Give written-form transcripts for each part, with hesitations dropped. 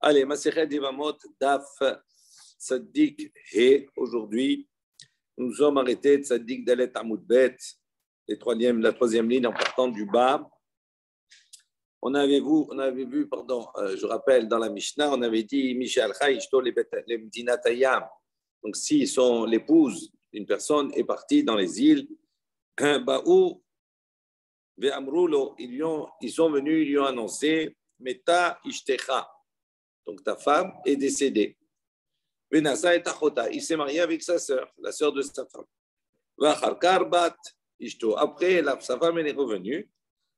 Allez, Masechet Yevamot, Daf Tzadik He. Aujourd'hui, nous sommes arrêtés de Tzadik Dalet Amud Bet, la troisième ligne en partant du bas. On avait vu, je rappelle, dans la Mishnah, on avait dit Mishal Chayishto le Mdinatayam. Donc, si l'épouse d'une personne est partie dans les îles, Baou Ve'amrulo, ils sont venus, ils lui ont annoncé Meta Ishtecha. Donc, ta femme est décédée. Venasa et Achota, il s'est marié avec sa sœur, la sœur de sa femme. Vacharkar bat Ishto. Après, sa femme elle est revenue.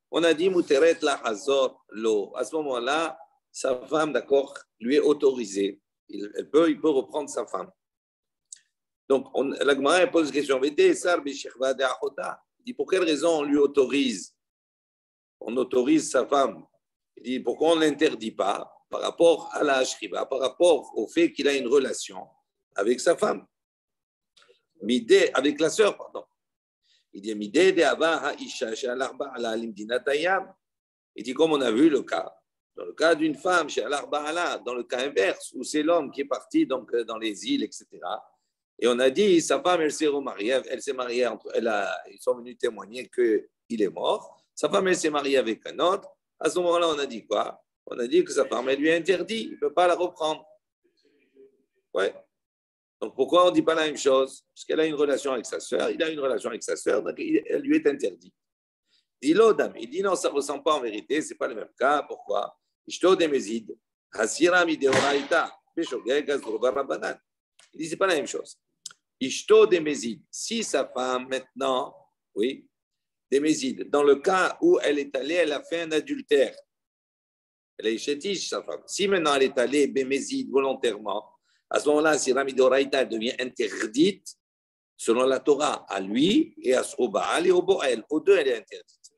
On a dit Muteret la Hazor lo. À ce moment-là, sa femme, d'accord, lui est autorisée. Il peut reprendre sa femme. Donc, la Gemara pose la question. Il dit pour quelle raison on lui autorise? On autorise sa femme. Il dit pourquoi on ne l'interdit pas par rapport à la Ashriba, par rapport au fait qu'il a une relation avec sa femme, avec la sœur, pardon. Il dit il dit comme on a vu le cas, dans le cas d'une femme, dans le cas inverse, où c'est l'homme qui est parti donc, dans les îles, etc. Et on a dit, sa femme, elle s'est remariée, ils sont venus témoigner qu'il est mort. Sa femme, elle s'est mariée avec un autre. À ce moment-là, on a dit quoi? On a dit que sa femme, elle lui est interdite. Il ne peut pas la reprendre. Ouais. Donc, pourquoi on ne dit pas la même chose? Parce qu'elle a une relation avec sa sœur. Il a une relation avec sa sœur. Donc, elle lui est interdite. Il dit non, ça ne ressemble pas en vérité. Ce n'est pas le même cas. Pourquoi? Il dit, ce n'est pas la même chose. Ishto de Mézid. Si sa femme, maintenant, oui, des Mézid, dans le cas où elle est allée, elle a fait un adultère. Elle est chétiche, sa femme. Si maintenant elle est allée bémézid volontairement, à ce moment-là, si Ramidoraïta devient interdite, selon la Torah, à lui et au Baal et au Boel, aux deux, elle est interdite.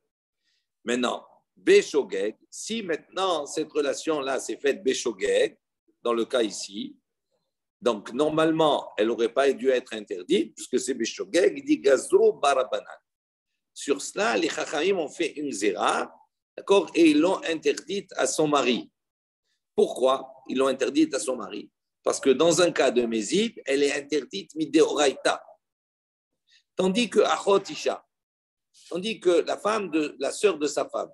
Maintenant, Béshogeg, si maintenant cette relation-là s'est faite Béshogeg, dans le cas ici, donc normalement, elle n'aurait pas dû être interdite, puisque c'est Béshogeg, il dit Gazro Barabanan. Sur cela, les Chachamim ont fait une zéra. D'accord? Et ils l'ont interdite à son mari. Pourquoi ils l'ont interdite à son mari? Parce que dans un cas de Mézid, elle est interdite mideoraita. Tandis que Achot Isha, tandis que la femme de la sœur de sa femme,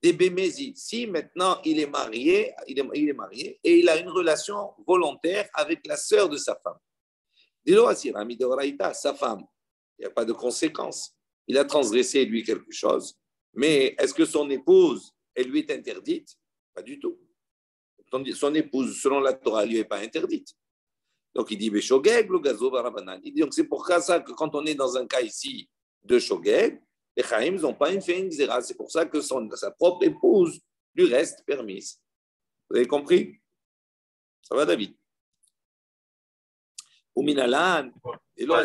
des Bémézid, si maintenant il est marié et il a une relation volontaire avec la sœur de sa femme. Dilo Asira mideoraita, sa femme, il n'y a pas de conséquence. Il a transgressé lui quelque chose. Mais est-ce que son épouse, elle lui est interdite? Pas du tout. Son épouse, selon la Torah, elle lui est pas interdite. Donc il dit, il dit donc c'est pour ça que quand on est dans un cas ici de Shogeg, les Chaim n'ont pas fait une zéra. C'est pour ça que sa propre épouse lui reste permise. Vous avez compris? Ça va, David? Ou Minalan, et là,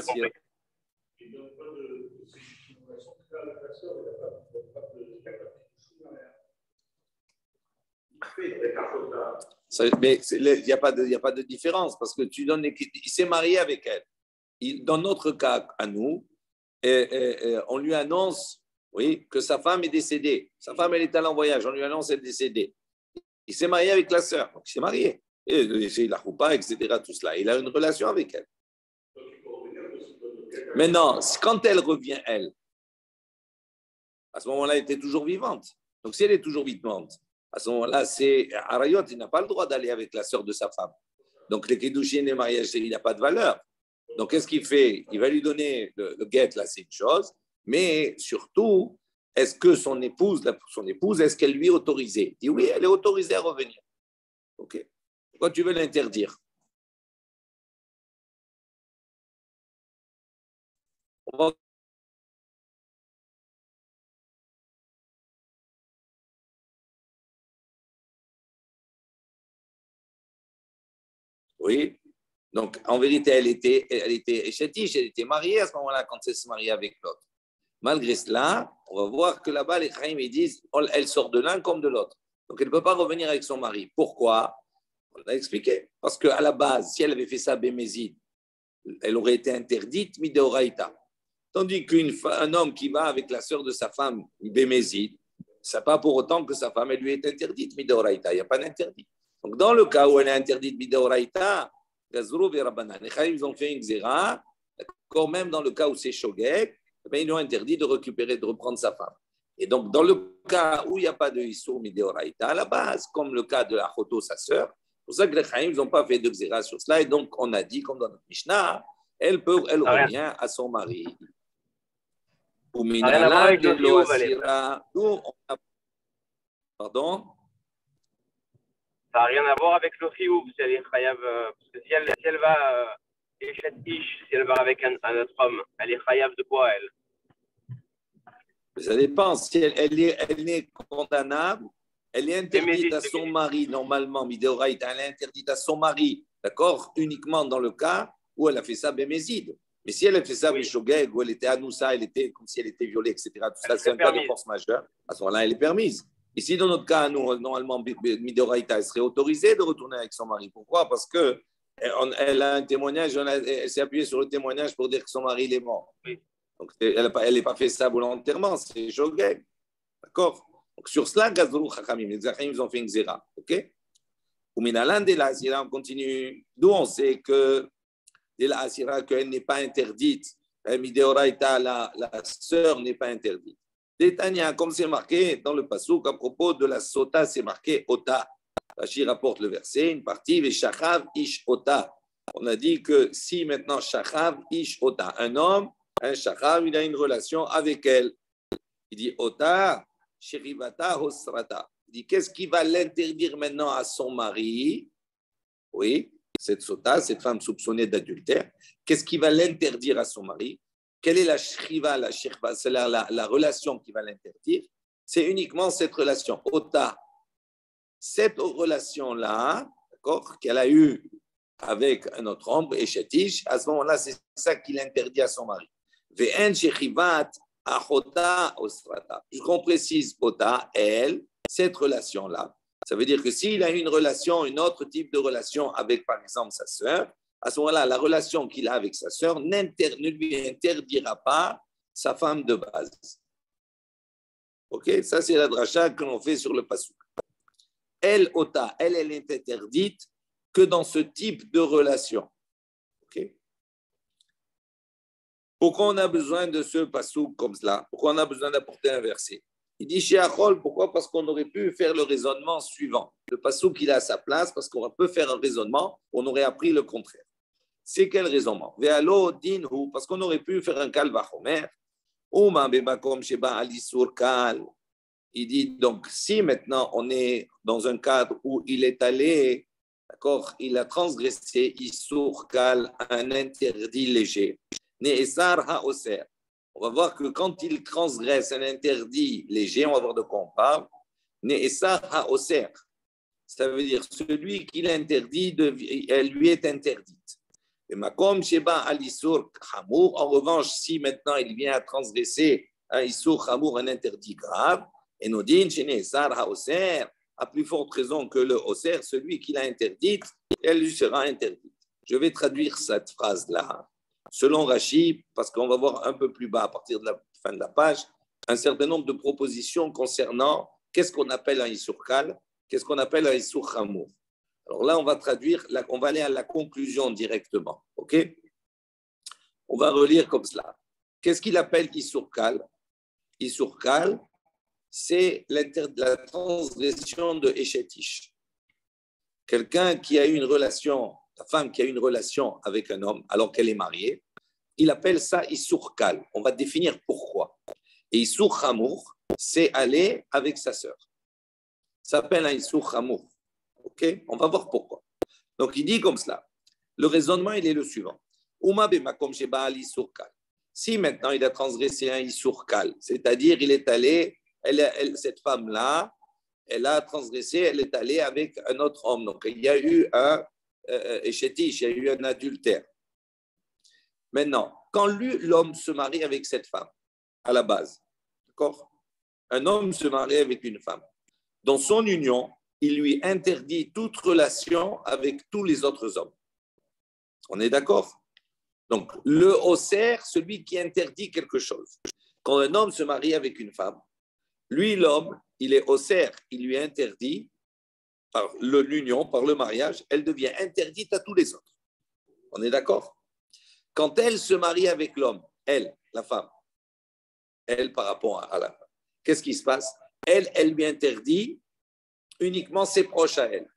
mais il n'y a pas de différence parce que il s'est marié avec elle. Dans notre cas, à nous, on lui annonce que sa femme est décédée. Sa femme, elle est allée en voyage. On lui annonce qu'elle est décédée. Il s'est marié avec la sœur. Donc, il s'est marié. Et il la roupa, etc. Tout cela. Il a une relation avec elle. Maintenant, quand elle revient, elle, à ce moment-là, elle était toujours vivante. Donc, si elle est toujours vivante, à ce moment-là, c'est Arayot, il n'a pas le droit d'aller avec la sœur de sa femme. Donc, les Kiddushin, les mariages, il n'a pas de valeur. Donc, qu'est-ce qu'il fait? Il va lui donner le guet, là, c'est une chose. Mais surtout, est-ce que son épouse, est-ce qu'elle lui est autorisée? Il dit oui, elle est autorisée à revenir. OK. Pourquoi tu veux l'interdire? On va Oui. Donc, en vérité, elle était chétiche, elle était mariée à ce moment-là quand elle se mariée avec l'autre. Malgré cela, on va voir que là-bas, les Chaim disent elle sort de l'un comme de l'autre. Donc, elle ne peut pas revenir avec son mari. Pourquoi? On l'a expliqué. Parce qu'à la base, si elle avait fait ça bémézid, elle aurait été interdite mideoraita. Tandis qu'un homme qui va avec la sœur de sa femme bémézid, ce n'est pas pour autant que sa femme elle lui est interdite mideoraita. Il n'y a pas d'interdit. Donc, dans le cas où elle est interdite midoraïta, gazrou verabanan. Les Khaïm, ils ont fait une xéra, d'accord, même dans le cas où c'est shogeg, ils ont interdit de récupérer, de reprendre sa femme. Et donc, dans le cas où il n'y a pas de issour midoraïta, à la base, comme le cas de la Choto, sa sœur, c'est pour ça que les Khaïm, ils n'ont pas fait de xéra sur cela. Et donc, on a dit, comme dans notre Mishnah, elle revient à son mari. Ça n'a rien à voir avec le chiyuv, Pardon? Ça n'a rien à voir avec le chiyuv, si elle est chayav, parce que si elle va si elle va avec un autre homme, elle est chayav de quoi, elle? Ça dépend. Si elle est condamnable, elle est interdite à son mari, normalement, midoraïta, elle est interdite à son mari, d'accord, uniquement dans le cas où elle a fait ça bémézide. Mais si elle a fait ça béshogeg, où elle était anoussa, elle était comme si elle était violée, etc., tout ça, c'est un cas de force majeure, à ce moment-là, elle est permise. Ici, dans notre cas, nous, normalement, midoraïta, elle serait autorisée de retourner avec son mari. Pourquoi? Parce que elle a un témoignage, elle s'est appuyée sur le témoignage pour dire que son mari il est mort. Oui. Donc, elle n'a pas fait ça volontairement, c'est shogeg. D'accord? Donc, sur cela, Gazrou Chachamim, les Chachamim, ils ont fait une zéra. Ok? Ou minalan de la asira, on continue. D'où on sait que de la asira, qu'elle n'est pas interdite. Mideoraita, la sœur n'est pas interdite. Détania, comme c'est marqué dans le Passouk, à propos de la sota, c'est marqué ota. Rashi rapporte le verset, une partie, ve shachav ish ota. On a dit que si maintenant shachav ish ota, un homme, un shachav, il a une relation avec elle. Il dit ota, sherivata hosrata. Il dit qu'est-ce qui va l'interdire maintenant à son mari? Oui, cette sota, cette femme soupçonnée d'adultère, qu'est-ce qui va l'interdire à son mari? Quelle est la shriva, la shirva, c'est la relation qui va l'interdire? C'est uniquement cette relation, ota. Cette relation-là, d'accord, qu'elle a eue avec un autre homme, Eshetish, à ce moment-là, c'est ça qui l'interdit à son mari. Ve'en shekhivat achota osrata. Qu'on précise, ota, elle, cette relation-là. Ça veut dire que s'il a une relation, un autre type de relation avec, par exemple, sa sœur, à ce moment-là, la relation qu'il a avec sa sœur ne lui interdira pas sa femme de base. Ok, ça c'est la dracha que l'on fait sur le passouk. Elle, ota, elle est interdite que dans ce type de relation. Ok. Pourquoi on a besoin de ce passouk comme cela? Pourquoi on a besoin d'apporter un verset? Il dit chez Achol, pourquoi? Parce qu'on aurait pu faire le raisonnement suivant. Le passouk, il est à sa place parce qu'on peut faire un raisonnement, on aurait appris le contraire. C'est quel raisonnement? Ve'alo dinhu, parce qu'on aurait pu faire un kal vachomer. Uma bebakom sheba alisur kal. Il dit donc, si maintenant on est dans un cadre où il est allé, d'accord, il a transgressé isur kal, un interdit léger. Ne'esar ha'oser. On va voir que quand il transgresse un interdit léger, on va voir de quoi on parle. Ne'esar ha'oser. Ça veut dire celui qui l'interdit, elle lui est interdite. Et makom sheba alisur chamour. En revanche, si maintenant il vient à transgresser un isur chamour, un interdit grave, et nous dit chez Ne'esar ha'oser, à plus forte raison que le oser, celui qui l'a interdite, elle lui sera interdite. Je vais traduire cette phrase-là. Selon Rashi, parce qu'on va voir un peu plus bas, à partir de la fin de la page, un certain nombre de propositions concernant qu'est-ce qu'on appelle un isur kal, qu'est-ce qu'on appelle un isur chamour. Alors là, on va traduire, on va aller à la conclusion directement. Ok? On va relire comme cela. Qu'est-ce qu'il appelle isur kal? Isur kal, c'est la transgression de Eshetish. Quelqu'un qui a eu une relation, la femme qui a eu une relation avec un homme alors qu'elle est mariée, il appelle ça isur kal. On va définir pourquoi. Et isur chamour, c'est aller avec sa sœur. Ça s'appelle un isur chamour. Ok? On va voir pourquoi. Donc il dit comme cela. Le raisonnement, il est le suivant. Uma bemakom sheba al isur kal. Si maintenant il a transgressé un isur kal, c'est-à-dire il est allé, cette femme-là, elle a transgressé, elle est allée avec un autre homme. Donc il y a eu un échetiche, il y a eu un adultère. Maintenant, quand l'homme se marie avec cette femme, à la base, d'accord? Un homme se marie avec une femme. Dans son union, il lui interdit toute relation avec tous les autres hommes. On est d'accord? Donc, le osser, celui qui interdit quelque chose. Quand un homme se marie avec une femme, lui, l'homme, il est osser, il lui interdit par l'union, par le mariage, elle devient interdite à tous les autres. On est d'accord? Quand elle se marie avec l'homme, elle, la femme, elle par rapport à la femme, qu'est-ce qui se passe? Elle lui interdit uniquement ses proches à elle.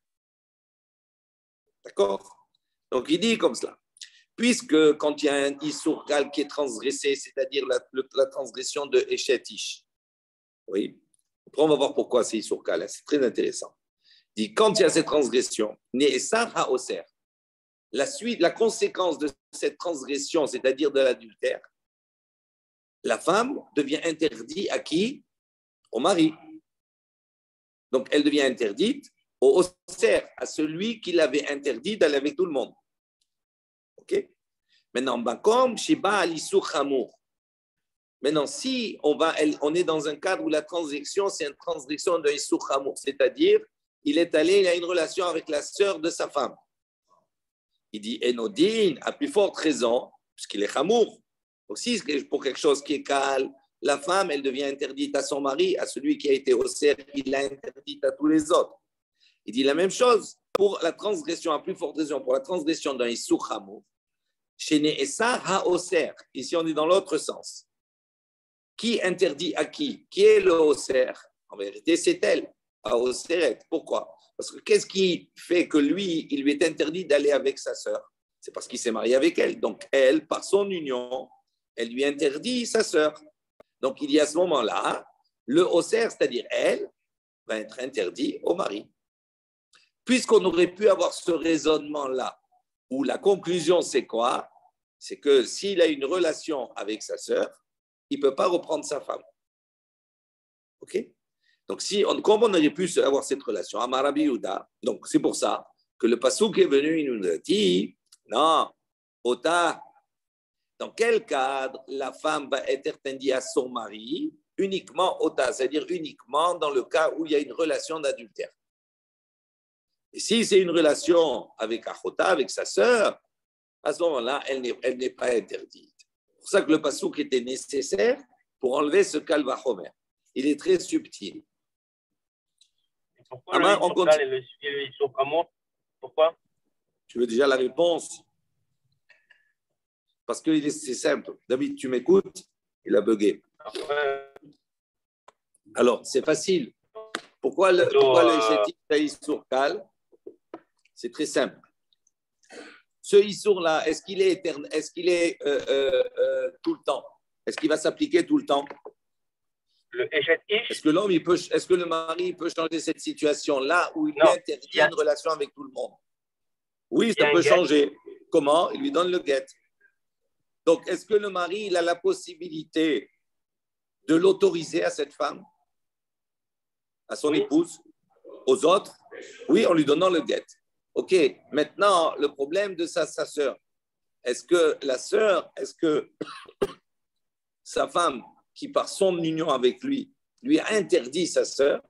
D'accord? Donc il dit comme cela. Puisque quand il y a un Issour Kal qui est transgressé, c'est-à-dire la transgression de Eshet Ish, oui, après on va voir pourquoi c'est Issour Kal, c'est très intéressant. Il dit quand il y a cette transgression, Ne'esar ha'oser, la suite, la conséquence de cette transgression, c'est-à-dire de l'adultère, la femme devient interdite à qui? Au mari. Donc elle devient interdite au Oser, à celui qui l'avait interdit d'aller avec tout le monde. Ok? Maintenant, comme Shiba Alisur Hamour. Maintenant, si on est dans un cadre où la transaction, c'est une transaction de Isur Hamour, c'est-à-dire, il a une relation avec la sœur de sa femme. Il dit Enodin, à plus forte raison, puisqu'il est Hamour. Aussi, pour quelque chose qui est calme, la femme, elle devient interdite à son mari, à celui qui a été Oser, il l'a interdite à tous les autres. Il dit la même chose pour la transgression, à plus forte raison, pour la transgression d'un Isur Hamour. Chez Ne'esa ha-Oser, ici on est dans l'autre sens. Qui interdit à qui? Qui est le Oser? En vérité, c'est elle, à Oseret. Pourquoi? Parce que qu'est-ce qui fait que lui, il lui est interdit d'aller avec sa sœur? C'est parce qu'il s'est marié avec elle. Donc elle, par son union, elle lui interdit sa sœur. Donc il y a à ce moment-là, le Oser, c'est-à-dire elle, va être interdit au mari. Puisqu'on aurait pu avoir ce raisonnement-là, où la conclusion, c'est quoi? C'est que s'il a une relation avec sa sœur, il ne peut pas reprendre sa femme. OK? Donc, comme on aurait pu avoir cette relation, Amar Rabbi Yehuda, donc c'est pour ça que le passouk est venu, il nous a dit, non, Ota, dans quel cadre la femme va être interdite à son mari? Uniquement Ota, c'est-à-dire uniquement dans le cas où il y a une relation d'adultère. Et si c'est une relation avec Achota, avec sa sœur, à ce moment-là, elle n'est pas interdite. C'est pour ça que le passouk était nécessaire pour enlever ce kalvachomer. Il est très subtil. Pourquoi le Issour et le Issour Hamour? Pourquoi? Tu veux déjà la réponse? Parce que c'est simple. David, tu m'écoutes? Il a bugué. Alors, c'est facile. Pourquoi le Ishéti Issour Kal? C'est très simple. Ce Issour-là, est-ce qu'il est éternel? Est-ce qu'il est tout le temps? Est-ce qu'il va s'appliquer tout le temps? Le Eshet Ish? Est-ce que le mari peut changer cette situation-là où il lui interdit une relation avec tout le monde? Oui, ça peut changer. Comment? Il lui donne le guet. Donc, est-ce que le mari il a la possibilité de l'autoriser à cette femme, à son épouse, aux autres? Oui, en lui donnant le guet. OK, maintenant, le problème de sa sœur, est-ce que sa femme, qui par son union avec lui a interdit sa sœur,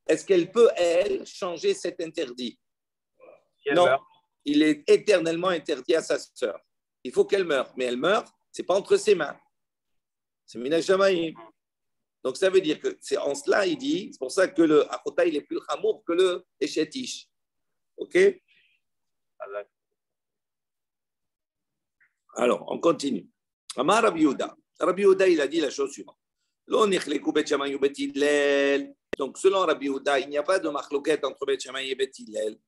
est-ce qu'elle peut, elle, changer cet interdit? Non, il est éternellement interdit à sa sœur. Il faut qu'elle meure, mais elle meurt, ce n'est pas entre ses mains. C'est Minaj Shamaïm. Donc ça veut dire que c'est en cela, il dit, c'est pour ça que le Achota, il est plus Hamour que le Eshet Ish. OK? Alors, on continue. Amar Rabbi Yehuda. Rabbi Yehuda, il a dit la chose suivante. Donc, selon Rabbi Yehuda, il n'y a pas de machloket entre Bet Shammai et Bet Hillel.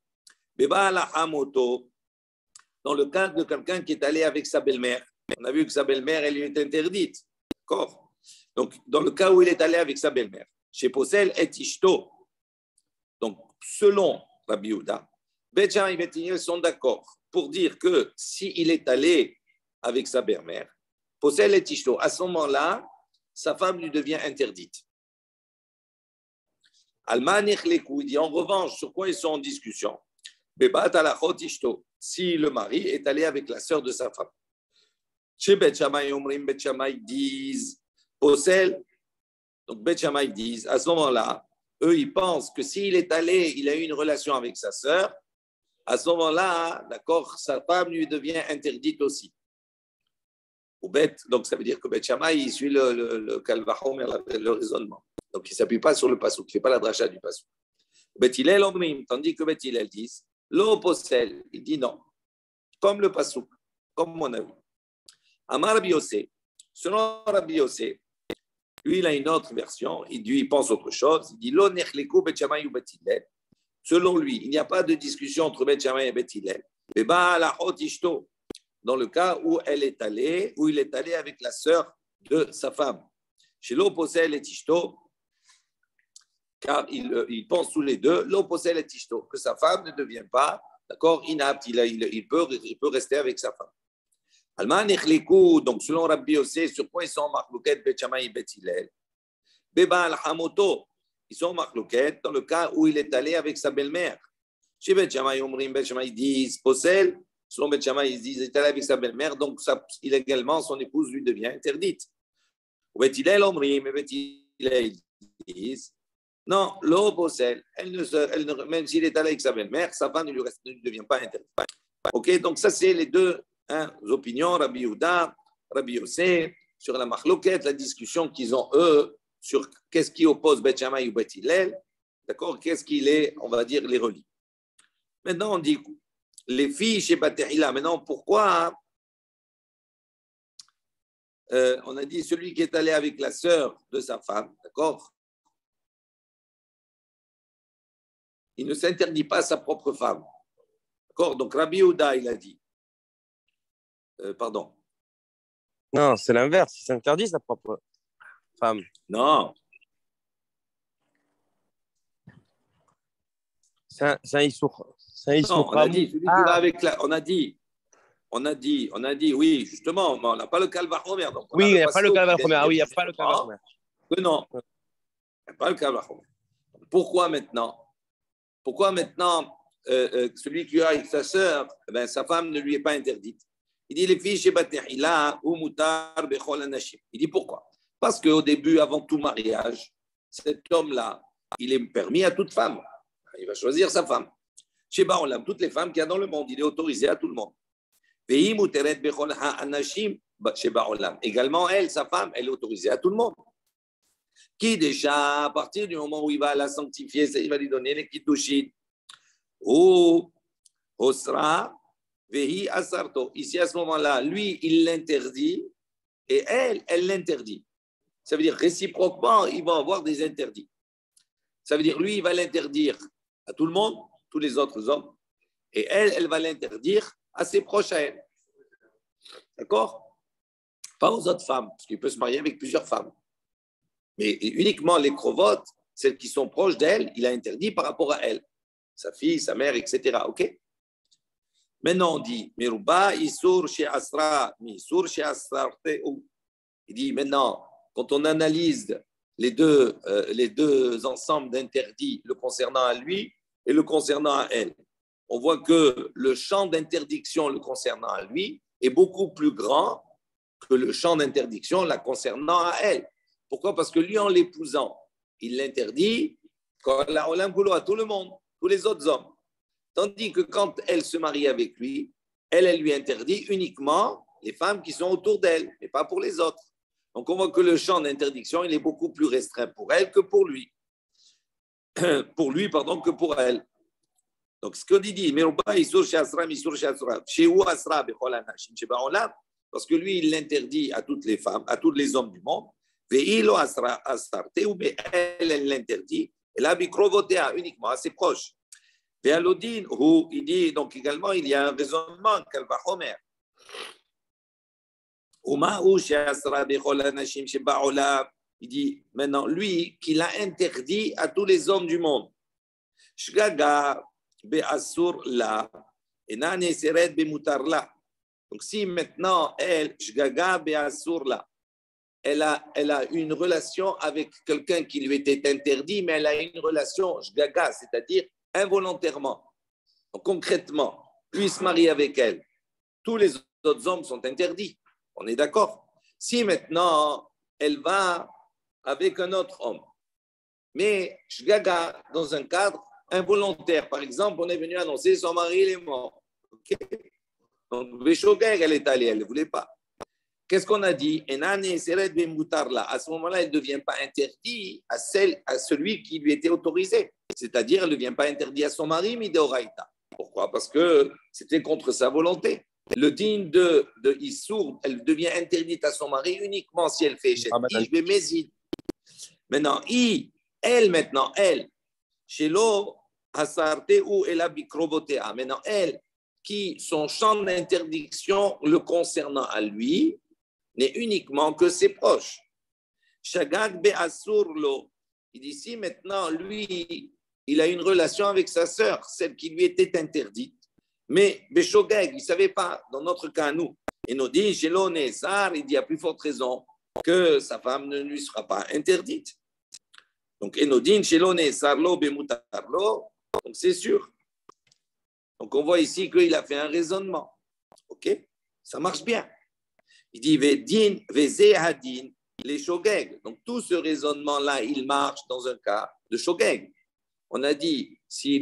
Dans le cas de quelqu'un qui est allé avec sa belle-mère, on a vu que sa belle-mère, elle lui est interdite. D'accord? Donc, dans le cas où il est allé avec sa belle-mère, chez Posel et Ishto. Donc, selon Rabbi Yehuda, Bet Shammai et Bet Hillel sont d'accord pour dire que s'il est allé avec sa belle-mère, Posel et Ishto, à ce moment-là, sa femme lui devient interdite. Almanich Lekou, il dit en revanche, sur quoi ils sont en discussion? Si le mari est allé avec la sœur de sa femme. Chez Bet Shammai, Bet Shammai disent, Posel, donc Bet Shammai disent, à ce moment-là, eux, ils pensent que s'il est allé, il a eu une relation avec sa sœur, à ce moment-là, d'accord, sa femme lui devient interdite aussi. Donc, ça veut dire que Bet Shammai, il suit le Kalvahom et le raisonnement. Donc, il ne s'appuie pas sur le passouk, il ne fait pas la dracha du passouk. Bet Hillel omrim, tandis que Bet Hillel dit, lo posel, il dit non, comme le pasouk, comme on a vu. Amar Rabbi Yossé, selon Rabbi Yossé, lui, il a une autre version, il pense autre chose, il dit lo nechleku Bet Shammai ou Bet Hillel. Selon lui, il n'y a pas de discussion entre Bet Shammai et Bet Hillel. Dans le cas où il est allé avec la sœur de sa femme. Chez l'opposé et Tishto, car ils pensent tous les deux, l'opposé et Tishto, que sa femme ne devient pas, d'accord, inapte, il peut rester avec sa femme. Alman echliku, donc selon Rabbi Yossé, sur quoi ils sont marlouquet Bet Shammai et Bet Hillel? Beba al-Hamoto, ils sont marlouquet dans le cas où il est allé avec sa belle-mère. Chez Bet Shammai, Bet Shammai disent posel, selon Bet Shammai, ils disent il est allé avec sa belle-mère, donc illégalement son épouse lui devient interdite. Bet Hillel mais Bet Hillel disent non, l'eau posel, même s'il est allé avec sa belle-mère, sa femme ne lui devient pas interdite. Ok, donc ça c'est les deux opinions, Rabbi Yehuda, Rabbi Yossé, sur la marloquette, la discussion qu'ils ont eux sur qu'est-ce qui oppose Bet Shammai ou Bet Hillel, d'accord, qu'est-ce qui on va dire, les relie. Maintenant on dit les filles chez Bet Hillel, maintenant pourquoi on a dit celui qui est allé avec la sœur de sa femme, d'accord, il ne s'interdit pas à sa propre femme. D'accord. Donc Rabbi Yehuda, il a dit. Pardon. Non, c'est l'inverse. Il s'interdit sa propre femme. Non. C'est un issour. Non, on a dit, celui qui va avec la. On a dit, oui, justement, mais on n'a pas le calvachomer. Oui, il n'y a pas le calvachomer. Ah oui, il n'y a pas le calvachomer. Non, il n'y a pas le calvachomer. Pourquoi maintenant, celui qui a avec sa sœur, ben, sa femme ne lui est pas interdite? Il dit les filles chez Bet Hillel ou mutar bechol anashim. Il dit pourquoi? Parce qu'au début, avant tout mariage, cet homme-là, il est permis à toute femme. Il va choisir sa femme. Chez Baolam, toutes les femmes qu'il y a dans le monde, il est autorisé à tout le monde. Également, elle, sa femme, elle est autorisée à tout le monde. Qui déjà, à partir du moment où il va la sanctifier, il va lui donner les kiddushin. Ou Osra, Vehi Asarto. Ici, à ce moment-là, lui, il l'interdit et elle l'interdit. Ça veut dire réciproquement, ils vont avoir des interdits. Ça veut dire lui, il va l'interdire à tout le monde, tous les autres hommes, et elle va l'interdire à ses proches à elle. D'accord? Pas aux autres femmes, parce qu'il peut se marier avec plusieurs femmes. Mais uniquement les crovotes, celles qui sont proches d'elle, il a interdit par rapport à elle. Sa fille, sa mère, etc. OK? Maintenant, on dit, Meruba, Isur, chez Asra, Misur, chez Asra. Il dit, maintenant, quand on analyse les deux ensembles d'interdits, le concernant à lui et le concernant à elle, on voit que le champ d'interdiction le concernant à lui est beaucoup plus grand que le champ d'interdiction la concernant à elle. Pourquoi? Parce que lui, en l'épousant, il l'interdit à tout le monde, tous les autres hommes. Tandis que quand elle se marie avec lui, elle lui interdit uniquement les femmes qui sont autour d'elle, et pas pour les autres. Donc on voit que le champ d'interdiction, il est beaucoup plus restreint pour elle que pour lui. Pour lui, pardon, que pour elle. Donc ce qu'on dit, parce que lui, il l'interdit à toutes les femmes, à tous les hommes du monde. Elle l'interdit. Et là, uniquement à ses proches. Il dit, donc également, il y a un raisonnement, Kalvachomer. Il dit, maintenant, lui, qui l'a interdit à tous les hommes du monde. Donc, si maintenant, elle a une relation avec quelqu'un qui lui était interdit, mais elle a une relation shgaga, c'est-à-dire involontairement. Donc, concrètement, lui se marie avec elle. Tous les autres hommes sont interdits. On est d'accord? Si maintenant, elle va avec un autre homme, mais shgaga, dans un cadre involontaire, par exemple, on est venu annoncer son mari, il est mort. Okay? Donc, Veshoger, elle est allée, elle ne voulait pas. Qu'est-ce qu'on a dit? À ce moment-là, elle ne devient pas interdite à celui qui lui était autorisé. C'est-à-dire, elle ne devient pas interdite à son mari, mais d'Oraïta. Pourquoi? Parce que c'était contre sa volonté. Le digne de Issour, elle devient interdite à son mari uniquement si elle fait Eshet Ish Bemezid. Maintenant, elle, chez l'eau, Hasarte ou Ela Bikrobotea. Maintenant, elle, qui son champ d'interdiction le concernant à lui, n'est uniquement que ses proches. Shagag Be'asur lo. Il dit si maintenant, lui, il a une relation avec sa sœur, celle qui lui était interdite. Mais Beshogeg, il ne savait pas, dans notre cas, nous. Et nous dit, Shelo Nezar, il dit à plus forte raison que sa femme ne lui sera pas interdite. Donc, Enodin, Shelo Nezar lo Bemutarlo, donc c'est sûr. Donc, on voit ici qu'il a fait un raisonnement. OK? Ça marche bien. Il dit, Vedin, Vezehadin, les Shogeg. Donc, tout ce raisonnement-là, il marche dans un cas de Shogeg. On a dit, si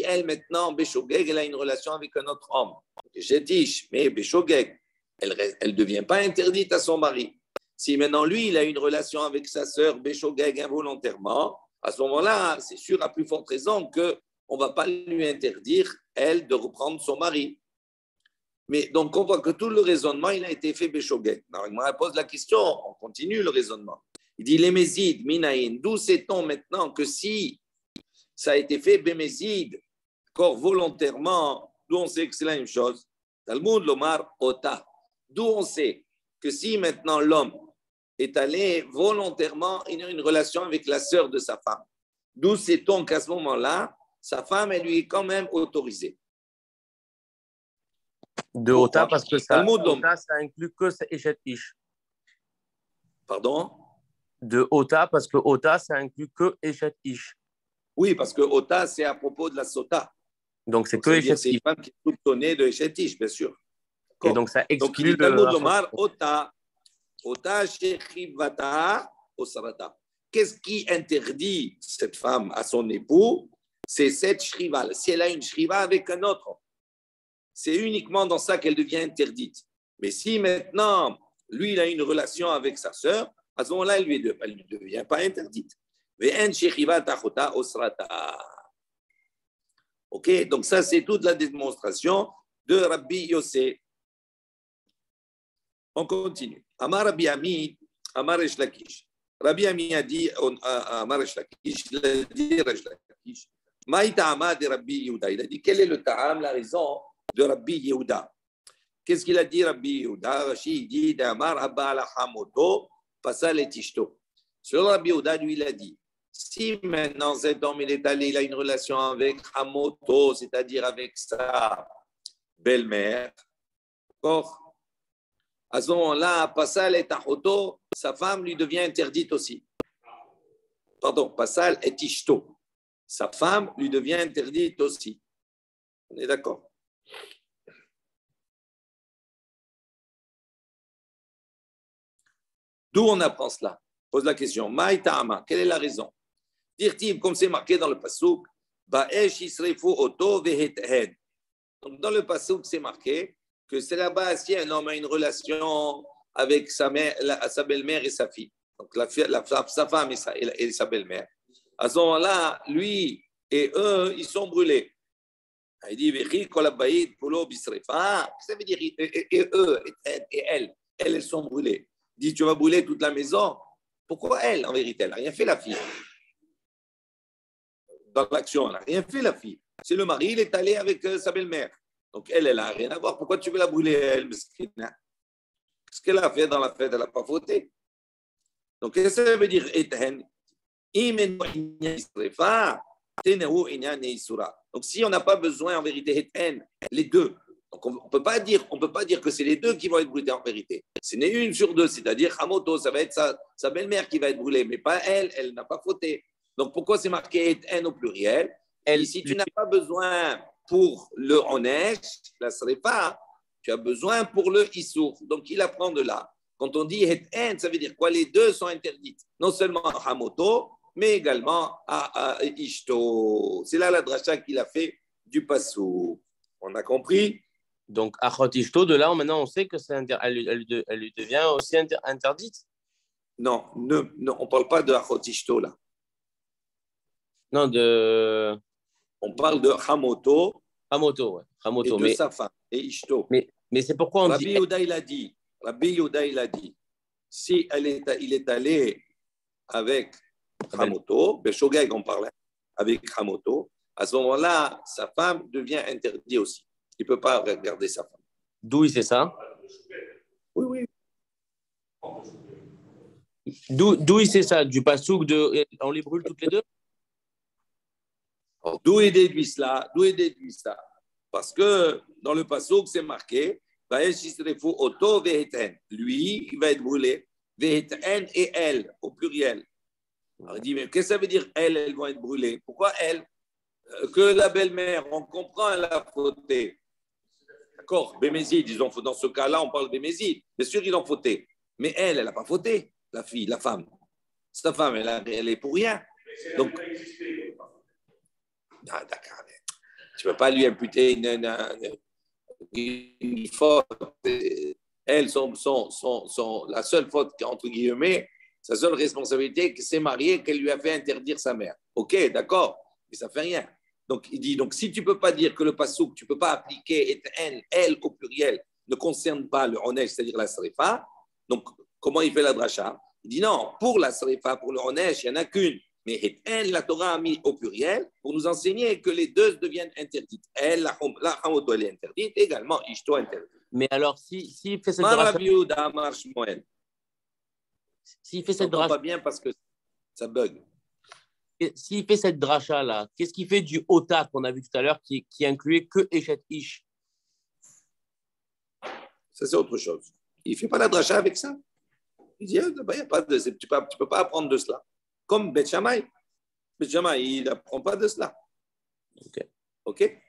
elle maintenant, Beshogeg, elle a une relation avec un autre homme. Jetish, mais Beshogeg, elle ne devient pas interdite à son mari. Si maintenant, lui, il a une relation avec sa sœur, Beshogeg, involontairement, à ce moment-là, c'est sûr, à plus forte raison qu'on ne va pas lui interdire, elle, de reprendre son mari. Mais donc, on voit que tout le raisonnement, il a été fait Beshogeg. Alors, il me pose la question, on continue le raisonnement. Il dit, les Mésides, Minaïn, d'où sait-on maintenant que si ça a été fait Bémézid, corps volontairement, d'où on sait que c'est la même chose. Talmud Lomar Ota. D'où on sait que si maintenant l'homme est allé volontairement, il a une relation avec la sœur de sa femme. D'où sait-on qu'à ce moment-là, sa femme, elle lui est quand même autorisée. De Ota, parce que ça inclut que Eshet Ish. Pardon? De Ota, parce que Ota, ça inclut que Eshet Ish. Oui, parce que Ota, c'est à propos de la Sota. Donc, c'est que Eshet Ish. C'est une femme qui est soupçonnée de Eshet Ish, bien sûr. Et donc, ça exclut le Talmud Lomar, Ota, Shechivata, Osarata. Qu'est-ce qui interdit cette femme à son époux? C'est cette shriva. Si elle a une shriva avec un autre, c'est uniquement dans ça qu'elle devient interdite. Mais si maintenant, lui, il a une relation avec sa sœur, à ce moment-là, elle ne devient pas interdite. Ok, donc ça, c'est toute la démonstration de Rabbi Yossé. On continue. Amar Rabbi Ami, Amar Resh Lakish. Rabbi Ami a dit, Amar Resh Lakish, il a dit Resh Lakish, Maï ta'ama de Rabbi Yehuda. Il a dit, quel est le ta'am, la raison de Rabbi Yehuda? Qu'est-ce qu'il a dit Rabbi Yehuda? Rashi dit, Amar Abba ala hamoto, pasal et tishto. Selon Rabbi Yehuda, lui, il a dit, si maintenant cet homme il est allé, il a une relation avec Hamoto, c'est-à-dire avec sa belle-mère, d'accord? À ce moment-là, Passal et Tahoto, sa femme lui devient interdite aussi. Pardon, Passal et Tishto, sa femme lui devient interdite aussi. On est d'accord? D'où on apprend cela? Pose la question. Maï Ta'ama, quelle est la raison? Dire-t-il, comme c'est marqué dans le passouk, Ba'esh Yisrefu Oto Vehet. Donc, dans le passouk, c'est marqué que c'est là-bas si un homme a une relation avec sa belle-mère et sa fille. Donc, sa femme et sa belle-mère. À ce moment-là, lui et eux, ils sont brûlés. Il dit, ça veut dire, et eux, et elles sont brûlées. Il dit, tu vas brûler toute la maison. Pourquoi elle, en vérité? Elle n'a rien fait, la fille. Dans l'action, elle n'a rien fait, la fille. C'est le mari, il est allé avec sa belle-mère. Donc, elle n'a rien à voir. Pourquoi tu veux la brûler, elle? Qu'est-ce qu'elle a fait dans la fête? Elle n'a pas fauté. Donc, qu'est-ce que ça veut dire? Donc, si on n'a pas besoin, en vérité, les deux. Donc, on ne peut pas dire que c'est les deux qui vont être brûlés en vérité. Ce n'est une sur deux. C'est-à-dire, Hamoto, ça va être sa belle-mère qui va être brûlée, mais pas elle. Elle n'a pas fauté. Donc, pourquoi c'est marqué au pluriel? Et si tu n'as pas besoin pour le onesh, la srefa, tu as besoin pour le issour. Donc, il apprend de là. Quand on dit et ça veut dire quoi? Les deux sont interdites. Non seulement à Hamoto, mais également à Ishto. C'est là la dracha qu'il a fait du passou. On a compris? Donc, Achot Ishto, de là, maintenant, on sait que elle lui devient aussi interdite? Non, on ne parle pas de Achot Ishto, là. Non, de On parle de Hamoto Hamoto, ouais. et Hamoto. de sa femme, et Ishto. Mais c'est pourquoi on Rabbi dit. Yehuda, il a dit, si il est allé avec Hamoto, Beshogeg on parlait, avec Hamoto, à ce moment-là, sa femme devient interdite aussi. Il ne peut pas regarder sa femme. D'où il sait ça? Oui, oui. D'où il sait ça? Du pasouk de on les brûle toutes les deux? D'où est déduit cela? Parce que dans le passouk, c'est marqué lui, il va être brûlé. Veheten et elle, au pluriel. Alors, il dit, mais qu'est-ce que ça veut dire elles vont être brûlées? Pourquoi elles? Que la belle-mère, on comprend, elle a fauté. D'accord, Bémézid, disons, dans ce cas-là, on parle de Bémézid. Bien sûr, ils ont fauté. Mais elle n'a pas fauté, la fille, la femme. Sa femme, elle est pour rien. Donc, ah, d'accord. Tu ne peux pas lui imputer une faute. Elle, la seule faute, entre guillemets, sa seule responsabilité, c'est mariée qu'elle lui a fait interdire sa mère. Ok, d'accord, mais ça ne fait rien. Donc, il dit, donc si tu ne peux pas dire que le pasouk, tu ne peux pas appliquer elle au pluriel, ne concerne pas le onesh, c'est-à-dire la srifa, donc comment il fait la dracha? Il dit non, pour la srifa, pour le onesh, il n'y en a qu'une. Mais la Torah a mis au pluriel pour nous enseigner que les deux deviennent interdites. Elle, la Hamoto, elle est interdite, également Ishto interdite. Mais alors, s'il fait cette dracha, s'il fait cette dracha, pas bien parce que ça bug. S'il fait cette dracha-là, qu'est-ce qu'il fait du ota qu'on a vu tout à l'heure qui incluait que Eshet Ish? Ça, c'est autre chose. Il ne fait pas la dracha avec ça. Il dit, y a pas de, tu ne peux pas apprendre de cela. Comme Bet Shammai. Bet Shammai, il n'apprend pas de cela. OK?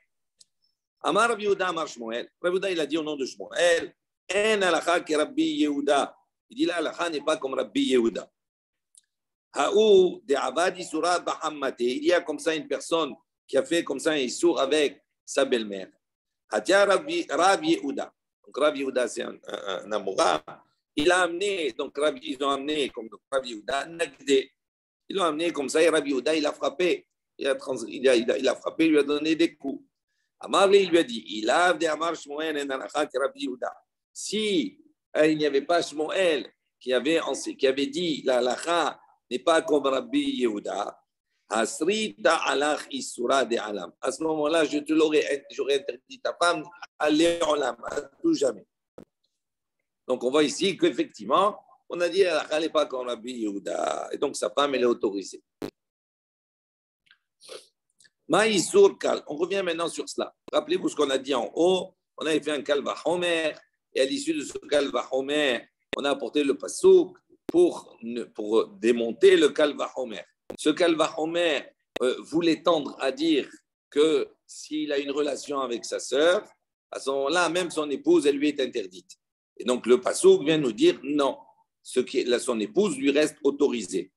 Amar Rabbi Yehuda, Amar Shmuel. Rabbi Yehuda, il a dit au nom de Shmuel, En halakha ki Rabbi Yehuda. Il dit, la halakha n'est pas comme Rabbi Yehuda. Haou de Avad Isurat Bahammate. Il y a comme ça une personne qui a fait comme ça un Issour avec sa belle-mère. Hatia Rabbi Yehuda. Donc Rabbi Yehuda, c'est un amoureux. Il a amené, donc ils ont amené comme Rabbi Yehuda, Nagdé. Ils l'ont amené comme ça, et Rabbi Yehuda, il a frappé. Il a frappé, il lui a donné des coups. Amarli, il lui a dit, il a des Amar Shmuel et Nanachat Rabbi Yehuda. Si il n'y avait pas Shmuel qui avait dit la halakha n'est pas comme Rabbi Yehuda, Asrita alach isura de alam. À ce moment-là, j'aurais interdit ta femme à aller en alam, à tout jamais. Donc on voit ici qu'effectivement, on a dit elle n'est pas comme Rabbi Yehuda, et donc sa femme, elle est autorisée. Maïsour kal. On revient maintenant sur cela. Rappelez-vous ce qu'on a dit en haut. On avait fait un kalva homer, et à l'issue de ce kalva homer, on a apporté le pasouk pour démonter le kalva homer. Ce kalva homer voulait tendre à dire que s'il a une relation avec sa sœur, à ce moment-là, même son épouse, elle lui est interdite. Et donc le pasouk vient nous dire non. Son épouse lui reste autorisée.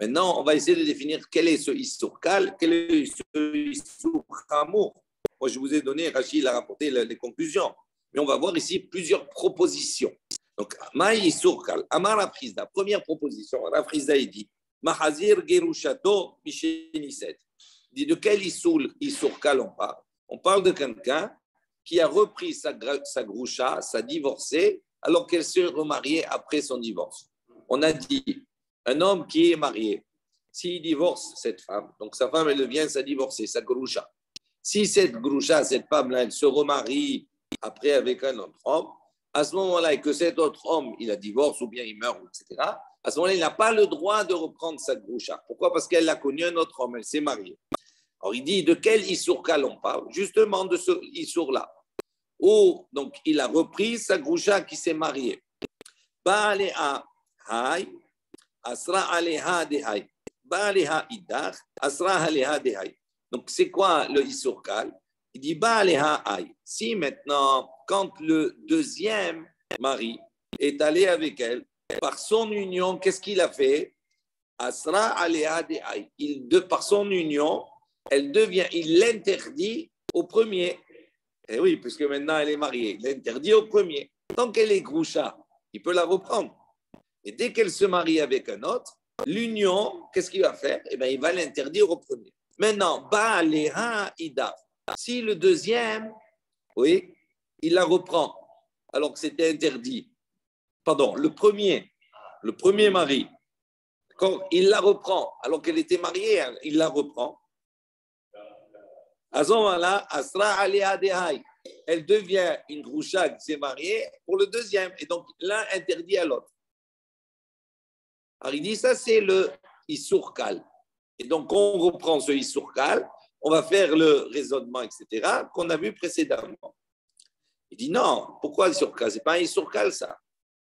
Maintenant, on va essayer de définir quel est ce Issour Kal, quel est ce Issour Hamour. Moi, je vous ai donné, Rachid a rapporté les conclusions. Mais on va voir ici plusieurs propositions. Donc, Maï Issour Kal, Amar Afrizda, première proposition. Afrizda, il dit Mahazir Gerushato Misheniset. Il dit de quel Issour Kal on parle? On parle de quelqu'un qui a repris sa groucha, sa divorcée, alors qu'elle s'est remariée après son divorce. On a dit, un homme qui est marié, s'il divorce cette femme, donc sa femme, elle devient sa divorcée, sa groucha. Si cette groucha, cette femme-là, elle se remarie après avec un autre homme, à ce moment-là, et que cet autre homme, il a divorce ou bien il meurt, etc., à ce moment-là, il n'a pas le droit de reprendre sa groucha. Pourquoi? Parce qu'elle a connu un autre homme, elle s'est mariée. Alors, il dit, de quel Issour Kal on parle? Justement de ce Issour-là. Où, donc, il a repris sa groucha qui s'est mariée. Ba'aleha hay, asra aleha dehay. Ba'aleha idach, asra aleha dehay. Donc, c'est quoi le Issour Kal? Il dit Ba'aleha hay. Si maintenant, quand le deuxième mari est allé avec elle, par son union, qu'est-ce qu'il a fait? Asra aleha dehay. Par son union, il l'interdit au premier. Eh oui, puisque maintenant elle est mariée, il l'interdit au premier. Tant qu'elle est groucha, il peut la reprendre. Et dès qu'elle se marie avec un autre, l'union, qu'est-ce qu'il va faire? Eh bien, il va l'interdire au premier. Maintenant, Ba'aleha Ida. Si le deuxième, oui, il la reprend, alors que c'était interdit. Pardon, le premier mari, quand il la reprend, alors qu'elle était mariée, il la reprend. À ce moment-là, Asra Alea Dehai, elle devient une groucha qui s'est mariée pour le deuxième, et donc l'un interdit à l'autre. Alors il dit, ça c'est le Issourkal. Et donc on reprend ce Issourkal, on va faire le raisonnement, etc., qu'on a vu précédemment. Il dit non, pourquoi Issourkal? Ce n'est pas un Issourkal ça.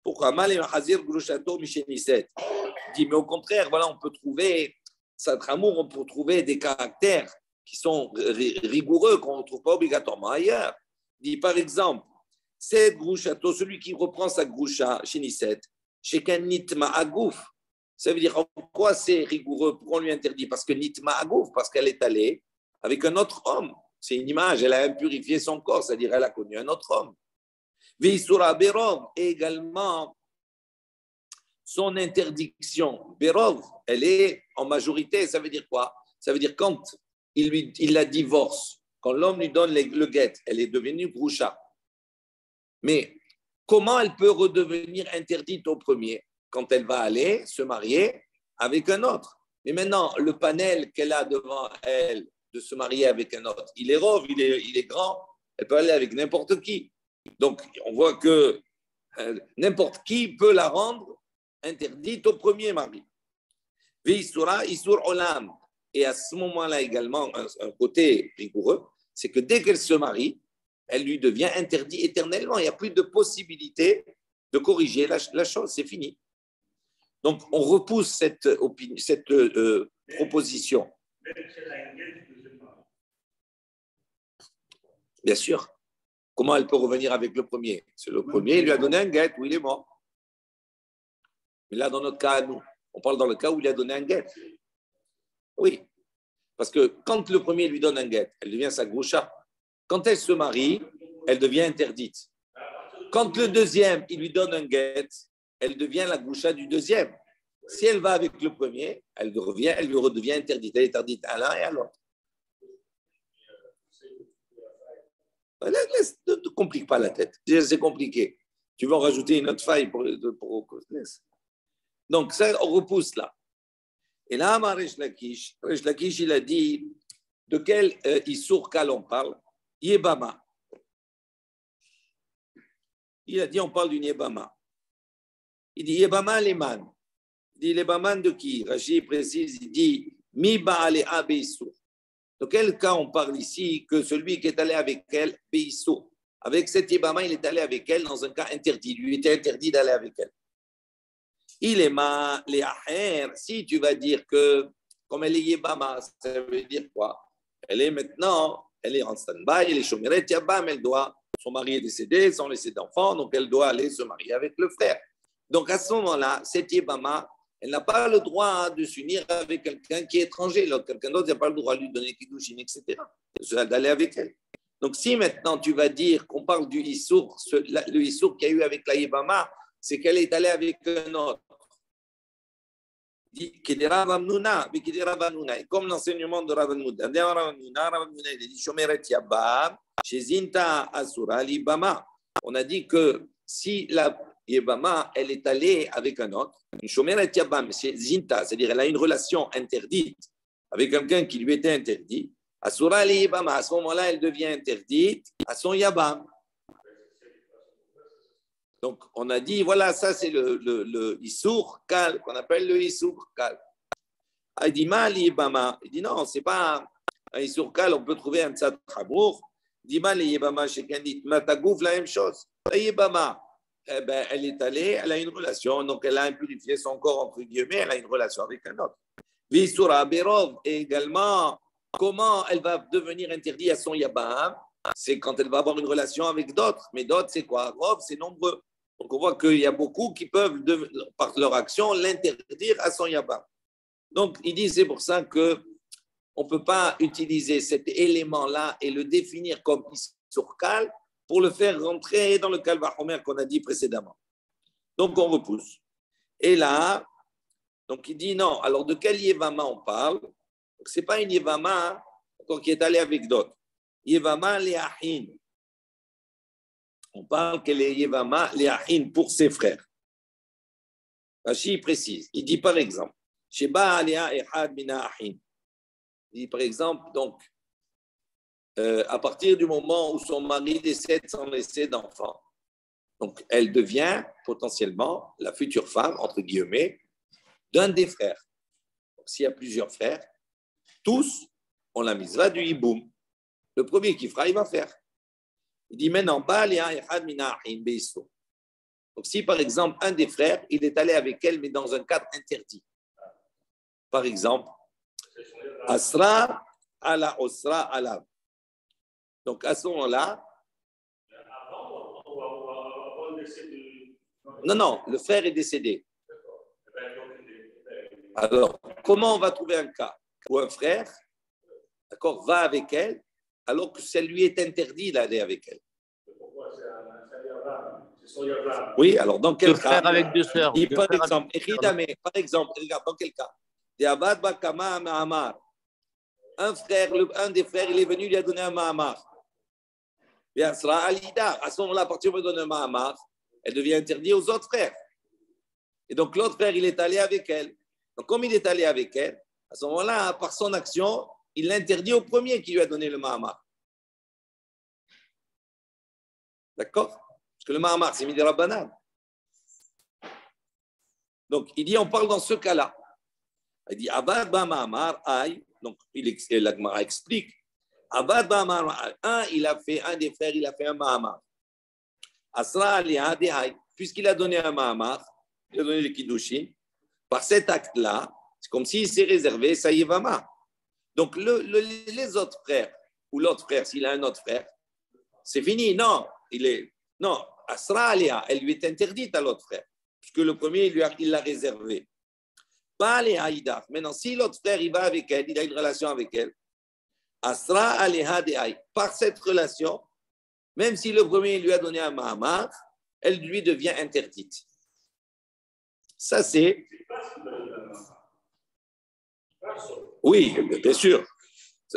Pourquoi Mal et Hazir Grushato Micheniset? Il dit, mais au contraire, voilà, on peut trouver, Satramour, on peut trouver des caractères qui sont rigoureux, qu'on ne trouve pas obligatoirement ailleurs. Il dit, par exemple, cette Grushato, celui qui reprend sa Grusha, Sheniset, Shekan Nitma Agouf, ça veut dire en quoi c'est rigoureux, pourquoi on lui interdit? Parce que Nitma Agouf, parce qu'elle est allée avec un autre homme. C'est une image, elle a impurifié son corps, c'est-à-dire elle a connu un autre homme. Veisura Berov, également, son interdiction, Berov, elle est en majorité, ça veut dire quoi? Ça veut dire quand il la divorce, quand l'homme lui donne le guet, elle est devenue Groucha. Mais comment elle peut redevenir interdite au premier? Quand elle va aller se marier avec un autre. Mais maintenant, le panel qu'elle a devant elle de se marier avec un autre, il est rove, il est grand, elle peut aller avec n'importe qui. Donc, on voit que n'importe qui peut la rendre interdite au premier mari. Veisura, Isur Olam. Et à ce moment-là également, un côté rigoureux, c'est que dès qu'elle se marie, elle lui devient interdite éternellement. Il n'y a plus de possibilité de corriger la chose, c'est fini. Donc, on repousse cette proposition. Bien sûr. Comment elle peut revenir avec le premier? C'est le premier, il lui a donné un guet où il est mort. Mais là, dans notre cas, nous, on parle dans le cas où il a donné un guet. Oui. Parce que quand le premier lui donne un guet, elle devient sa groucha. Quand elle se marie, elle devient interdite. Quand le deuxième, il lui donne un guet, elle devient la groucha du deuxième. Si elle va avec le premier, elle lui redevient interdite. Elle est interdite à l'un et à l'autre. Ne te complique pas la tête. C'est compliqué. Tu vas en rajouter une autre faille pour donc, ça, on repousse là. Et là, Resh Lakish, il a dit de quel Issour Kal on parle? Yebama. Il a dit on parle d'une Yebama. Il dit Yebama Leman. Il dit Lebaman de qui? Rashi précise, il dit Mi Baale Abeissour. Dans quel cas on parle ici que celui qui est allé avec elle, Beissour. Avec cette Yebama, il est allé avec elle dans un cas interdit. Il lui était interdit d'aller avec elle. Il est ma les aher. Si tu vas dire que, comme elle est Yebama, ça veut dire quoi? Elle est en stand-by, elle est chomeret Yabam, son mari est décédé sans laisser d'enfant, donc elle doit aller se marier avec le frère. Donc à ce moment-là, cette Yebama, elle n'a pas le droit de s'unir avec quelqu'un qui est étranger. Quelqu'un d'autre n'a pas le droit de lui donner kiddushin, etc. D'aller avec elle. Donc si maintenant tu vas dire qu'on parle du Issour, le Issour qu'il y a eu avec la Yebama, c'est qu'elle est allée avec un autre. Comme l'enseignement de Rav Hanouna, il dit Shomeret Yabam, chez Zinta Asura Libama. On a dit que si la Yebama, elle est allée avec un autre, une Shomeret Yabam, chez Zinta, c'est-à-dire elle a une relation interdite avec quelqu'un qui lui était interdit, Asura Libama, à ce moment-là, elle devient interdite à son Yabam. Donc, on a dit, voilà, ça c'est le Issour Kal, qu'on appelle le Issour Kal. Il dit, Mal Yebama. Il dit, non, ce n'est pas un Issour Kal, on peut trouver un Tzad Chabour. Il dit, Mal Yebama, chez Kanit, Matagouf, la même chose. La Yebama, eh ben, elle est allée, elle a une relation, donc elle a impurifié son corps, entre guillemets, elle a une relation avec un autre. Visura Berov, et également, comment elle va devenir interdite à son Yabam? C'est quand elle va avoir une relation avec d'autres. Mais d'autres, c'est quoi? Rov, c'est nombreux. Donc, on voit qu'il y a beaucoup qui peuvent, par leur action, l'interdire à son Yabam. Donc, il dit, c'est pour ça qu'on ne peut pas utiliser cet élément-là et le définir comme Issourkal pour le faire rentrer dans le Kalvachomer qu'on a dit précédemment. Donc, on repousse. Et là, donc il dit non. Alors, de quel Yevama on parle? Donc, ce n'est pas une Yevama qui est allée avec d'autres. Yevama Léahin. On parle qu'elle est Yevama Léahin pour ses frères. Rashi précise. Il dit par exemple, Sheba Alia Ehad Mina Ahin. Il dit par exemple, donc, à partir du moment où son mari décède sans laisser d'enfant, donc elle devient potentiellement la future femme, entre guillemets, d'un des frères. Donc, s'il y a plusieurs frères, tous ont la misva du hiboum. Le premier qui fera, il va faire. Il dit maintenant, donc si par exemple un des frères, il est allé avec elle, mais dans un cadre interdit. Par exemple, Asra ala Osra ala. Donc à ce moment-là, non, le frère est décédé. Alors, comment on va trouver un cas où un frère, d'accord, va avec elle, alors que ça lui est interdit d'aller avec elle? Oui, alors dans quel cas? Avec deux sœurs. Par exemple, regarde, dans quel cas? Un frère, un des frères, il est venu, il lui a donné un mahamar. À ce moment-là, à partir du moment où il donne un mahamar, elle devient interdite aux autres frères. Et donc l'autre frère, il est allé avec elle. Donc comme il est allé avec elle, à ce moment-là, par son action, il l'interdit au premier qui lui a donné le mahamar. D'accord? Parce que le mahamar, c'est Midera Banan. Donc il dit, on parle dans ce cas-là. Il dit, Abad ba mahamar aïe. Donc la Gemara explique. Abad ba mahamar aïe. Un des frères, il a fait un mahamar. Asra aliha dehaï. Puisqu'il a donné un mahamar, il a donné le kiddushin, par cet acte-là, c'est comme s'il s'est réservé sa yevama. Donc les autres frères, ou l'autre frère, s'il a un autre frère, c'est fini. Non, Asra aliha, elle lui est interdite à l'autre frère, puisque le premier, il l'a réservé. Pas les haïdar. Maintenant, si l'autre frère, il va avec elle, il a une relation avec elle, Asra aliha dehaï. Par cette relation, même si le premier lui a donné un mahamar, elle lui devient interdite. Ça, c'est... Oui, bien sûr.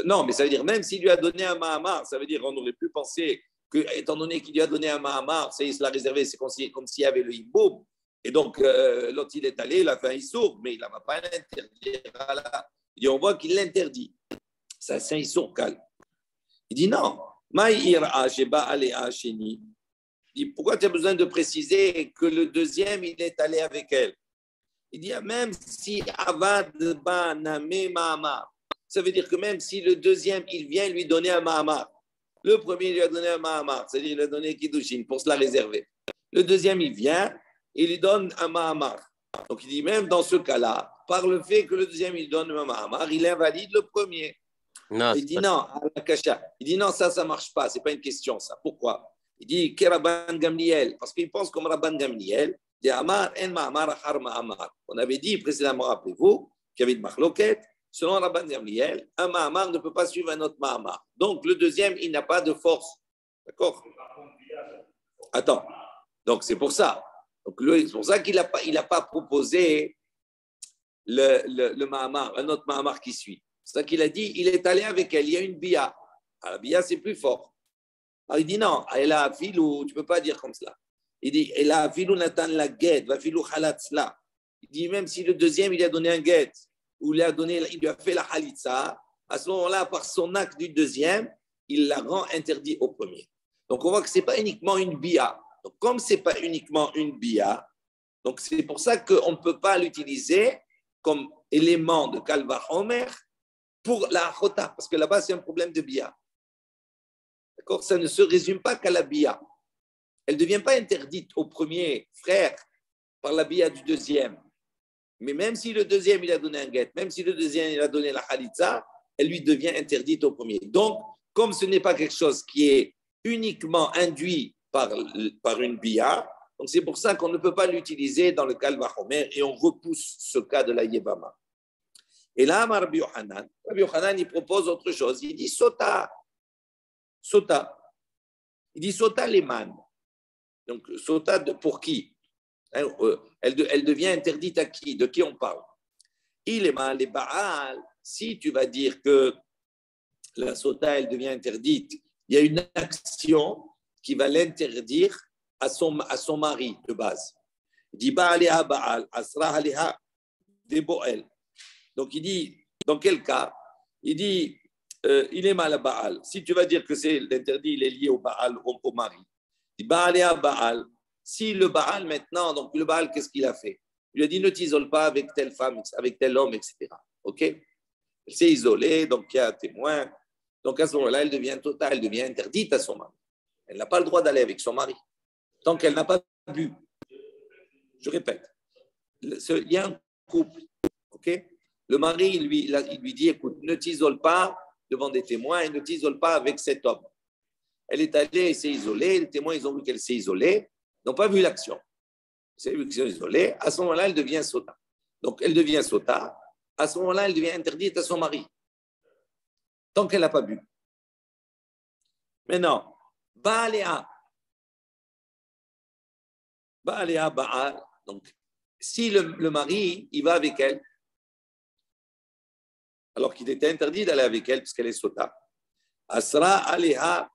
Non, mais ça veut dire, même s'il lui a donné un mahamar, ça veut dire qu'on aurait pu penser que, étant donné qu'il lui a donné un mahamar, il se l'a réservé, c'est comme s'il y avait le hiboum. Et donc, l'autre, il est allé, il a fait un issour, mais il ne va pas l'interdire. Il dit, on voit qu'il l'interdit. Ça, c'est un issour calme. Il dit, non. Il dit, pourquoi tu as besoin de préciser que le deuxième, il est allé avec elle? Il dit, même si Avad ba name mahamar, ça veut dire que même si le deuxième, il vient lui donner un mahamar, le premier lui a donné un mahamar, c'est-à-dire il a donné kiddushin pour se la réserver. Le deuxième, il vient, il lui donne un mahamar. Donc il dit, même dans ce cas-là, par le fait que le deuxième, il donne un mahamar, il invalide le premier. Non, il dit non, il dit non, ça ne marche pas, ce n'est pas une question ça. Pourquoi? Il dit que Rabban Gamliel, parce qu'il pense comme Rabban Gamliel, on avait dit précédemment, rappelez-vous, qu'il y avait une marloquette, selon Rabban Gamliel, un mahamar ne peut pas suivre un autre mahamar. Donc le deuxième, il n'a pas de force. D'accord? Attends, donc c'est pour ça. Donc c'est pour ça qu'il n'a pas proposé le mahamar, un autre mahamar qui suit. C'est ça qu'il a dit, il est allé avec elle, il y a une bia. La bia, c'est plus fort. Alors il dit non, elle a filou, tu ne peux pas dire comme cela. Il dit, elle a filou natan la guette, va filou halatzla. Il dit, même si le deuxième, il a donné un guette, ou il lui a fait la halitza, à ce moment-là, par son acte du deuxième, il la rend interdit au premier. Donc on voit que ce n'est pas uniquement une bia. Donc comme ce n'est pas uniquement une bia, donc c'est pour ça qu'on ne peut pas l'utiliser comme élément de kalva homer pour la achota, parce que là-bas, c'est un problème de bia. D'accord? Ça ne se résume pas qu'à la bia. Elle ne devient pas interdite au premier frère par la bia du deuxième. Mais même si le deuxième, il a donné un guet, même si le deuxième, il a donné la khalitza, elle lui devient interdite au premier. Donc, comme ce n'est pas quelque chose qui est uniquement induit par une bia, donc c'est pour ça qu'on ne peut pas l'utiliser dans le cas de Homer et on repousse ce cas de la yebama. Et là, Rabbi Yochanan, il propose autre chose. Il dit Sota. Il dit Sota Leman. Donc, Sota pour qui? Elle devient interdite à qui? De qui on parle? Il est mal, les Baal, si tu vas dire que la sota, elle devient interdite, il y a une action qui va l'interdire à son mari de base. Il dit, Ba'aliha Ba'al, Asra Aliha de Boel. Donc il dit, dans quel cas? Il dit, il est mal à Baal. Si tu vas dire que c'est l'interdit, il est lié au Baal, au mari. Il dit, Ba'aliha Ba'al. Si le Baal maintenant, donc le Baal, qu'est-ce qu'il a fait? Il lui a dit, ne t'isole pas avec telle femme, avec tel homme, etc. OK? Elle s'est isolée, donc il y a un témoin. Donc à ce moment-là, elle devient totale, elle devient interdite à son mari. Elle n'a pas le droit d'aller avec son mari tant qu'elle n'a pas bu. Je répète, il y a un couple, ok? Le mari, il lui dit, écoute, ne t'isole pas devant des témoins et ne t'isole pas avec cet homme. Elle est allée, elle s'est isolée, les témoins, ils ont vu qu'elle s'est isolée, ils n'ont pas vu l'action. C'est vu qu'ils sont isolés, à ce moment-là, elle devient sota. Donc, elle devient sota, à ce moment-là, elle devient interdite à son mari, tant qu'elle n'a pas bu. Maintenant, Ba'aléa, Baal. Donc, si le mari, il va avec elle, alors qu'il était interdit d'aller avec elle, puisqu'elle est sota, Asra Aleha,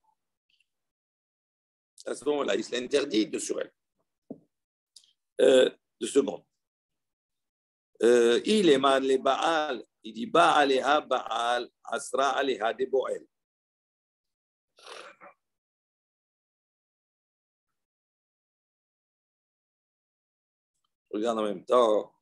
à ce moment-là, il s'interdit de sur elle. 2 secondes. Il est mal les Baal, il dit Ba'aleha Baal, Asra Aleha de Boel. Je regarde en même temps.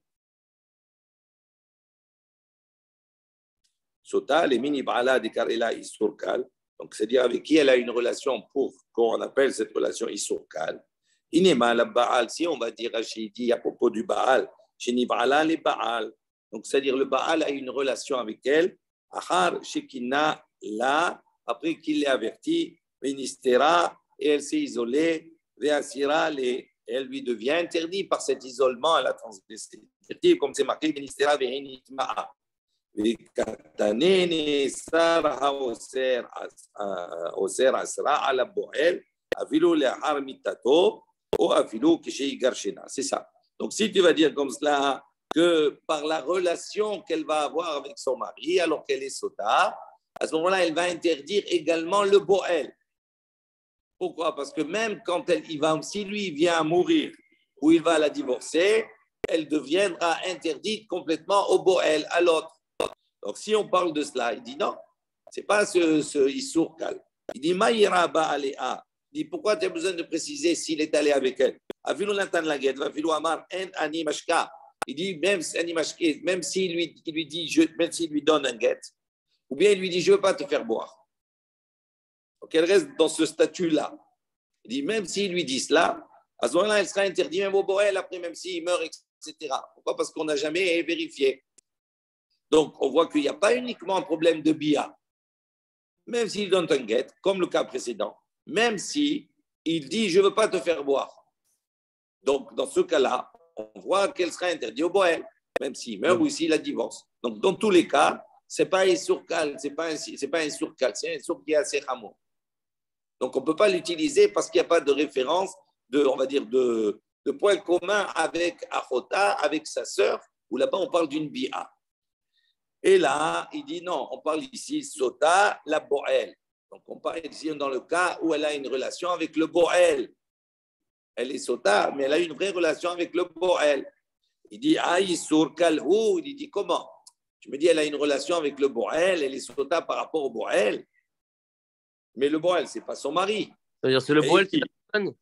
Sota, les mini Ba'ala de Karela Isurkal. Donc, c'est-à-dire avec qui elle a une relation pour qu'on appelle cette relation Isurkal. Inema la Baal, si on va dire Rachidi à propos du Baal, Shini Ba'ala les Baal. Donc, c'est-à-dire le Baal a une relation avec elle. Ahar Shekina la, après qu'il l'ait averti, Ministera, et elle s'est isolée, Veasira, elle lui devient interdite par cet isolement, elle a transgressé. Comme c'est marqué, Ministera Ve'enitma'a. וקטנני שר האוסר עשרה על הפועל, אפילו לאחר מיתתו, ou אפילו כשיגרשנה. C'est ça. Donc, si tu vas dire comme cela, que par la relation qu'elle va avoir avec son mari, alors qu'elle est sota, à ce moment-là, elle va interdire également le boel. Pourquoi? Parce que même quand si lui vient à mourir ou il va la divorcer, elle deviendra interdite complètement au boel, à l'autre. Donc, si on parle de cela, il dit non, ce n'est pas ce Issour Kal. Il dit Maïra Ba'aléa. Il dit pourquoi tu as besoin de préciser s'il est allé avec elle? Afilu Lantan Laguet, Afilu Amar, En Ani Mashka. Il dit même s'il lui dit, même s'il lui donne un guet, ou bien il lui dit je ne veux pas te faire boire. Donc, elle reste dans ce statut-là. Il dit même s'il lui dit cela, à ce moment-là, elle sera interdite même au Boël, après même s'il meurt, etc. Pourquoi? Parce qu'on n'a jamais vérifié. Donc, on voit qu'il n'y a pas uniquement un problème de bia. Même s'il donne un guet, comme le cas précédent, même si il dit « je ne veux pas te faire boire ». Donc, dans ce cas-là, on voit qu'elle sera interdite au boël, même s'il meurt ou s'il la divorce. Donc, dans tous les cas, ce n'est pas un surcal, c'est pas un surcal, c'est un sur qui est assez rameau. Donc, on ne peut pas l'utiliser parce qu'il n'y a pas de référence, on va dire, de point commun avec Achota, avec sa sœur, où là-bas, on parle d'une bia. Et là, il dit non, on parle ici Sota, la Boël. Donc, on parle ici dans le cas où elle a une relation avec le Boël. Elle est Sota, mais elle a une vraie relation avec le Boël. Il dit Aïsur Kalhou. Il dit comment? Tu me dis, elle a une relation avec le Boël, elle est Sota par rapport au Boël. Mais le Boël, ce n'est pas son mari. C'est-à-dire, c'est le Boël qui la donne.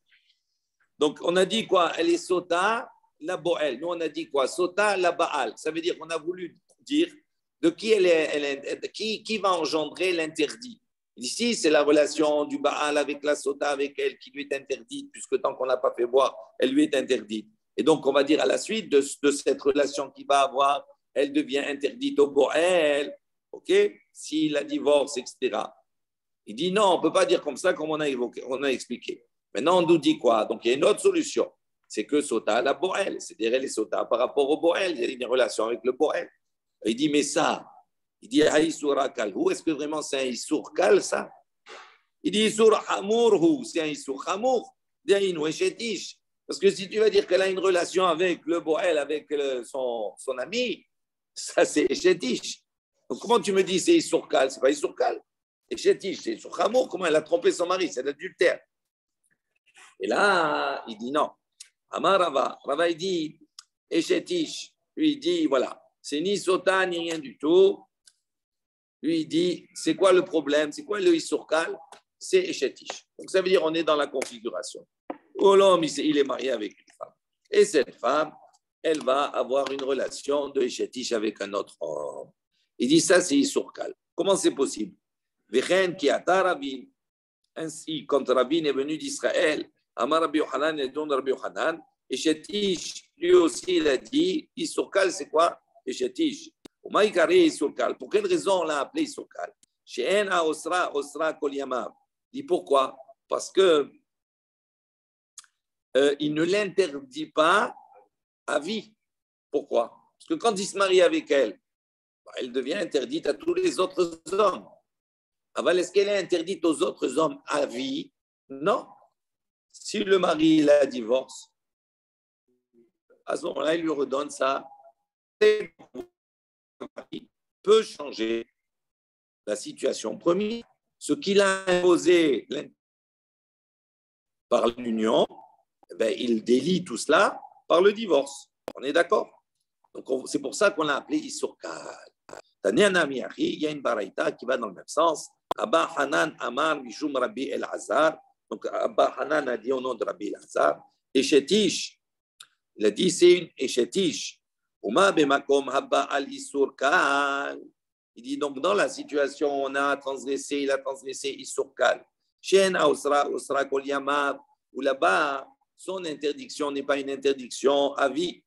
Donc, on a dit quoi? Elle est Sota, la Boël. Nous, on a dit quoi? Sota, la Baal. Ça veut dire qu'on a voulu dire de qui qui va engendrer l'interdit. Ici, c'est la relation du Baal avec la Sota, avec elle, qui lui est interdite, puisque tant qu'on n'a pas fait boire, elle lui est interdite. Et donc, on va dire à la suite de cette relation qu'il va avoir, elle devient interdite au Boël, ok? S'il la divorce, etc. Il dit non, on ne peut pas dire comme ça, comme on a expliqué. Maintenant, on nous dit quoi? Donc, il y a une autre solution. C'est que Sota, la Boël, c'est-à-dire elle est Sota par rapport au Boël, il y a une relation avec le Boël. Il dit, mais ça, il dit, Haïsoura Kalhu, est-ce que vraiment c'est un Issour Kal, ça? Il dit, Issour Hamour, c'est un Issour Hamour, parce que si tu vas dire qu'elle a une relation avec le Boël, avec son ami, ça c'est Eshetish. Donc, comment tu me dis c'est Issourkal? Ce n'est pas Issourkal. Et Chétiche, c'est Issourkamour. Comment elle a trompé son mari? C'est l'adultère. Et là, il dit non. Amar Rava. Rava, il dit, et Chétiche, lui, il dit, voilà, c'est ni Sota, ni rien du tout. Lui, il dit, c'est quoi le problème? C'est quoi le Issourkal? C'est Eshetish. Donc, ça veut dire on est dans la configuration. Oh, l'homme, il est marié avec une femme. Et cette femme, elle va avoir une relation de Eshetish avec un autre homme. Il dit, ça, c'est Issourkal. Comment c'est possible? Vechen ki ata Rabin. Ainsi, quand Rabin est venu d'Israël, Amar Rabbi Yochanan et don Rabbi Yochanan, Eshetish, lui aussi, il a dit, Issourkal, c'est quoi? Eshetish. Pour quelle raison on l'a appelé Issourkal? She'en ha'osra osra kol yamav. Dit pourquoi? Parce que il ne l'interdit pas à vie. Pourquoi? Parce que quand il se marie avec elle, elle devient interdite à tous les autres hommes. Alors, est-ce qu'elle est interdite aux autres hommes à vie? Non. Si le mari la divorce, à ce moment-là, il lui redonne ça. Le mari peut changer la situation. Premier, ce qu'il a imposé par l'union, il délie tout cela par le divorce. On est d'accord? Donc, c'est pour ça qu'on l'a appelé Issourkal. Il y a une baraïta qui va dans le même sens. Abba Hanan Amar Mishum Rabbi El-Azar. Donc, Abba Hanan a dit au nom de Rabbi El-Azar. Eshetish. Il a dit c'est une Eshetish. Uma Bemakom Habba Al-Issourkal. Il dit donc dans la situation où on a transgressé, il a transgressé Issourkal. Shen Ausra Osra Kol Yamav. Où là-bas, son interdiction n'est pas une interdiction à vie.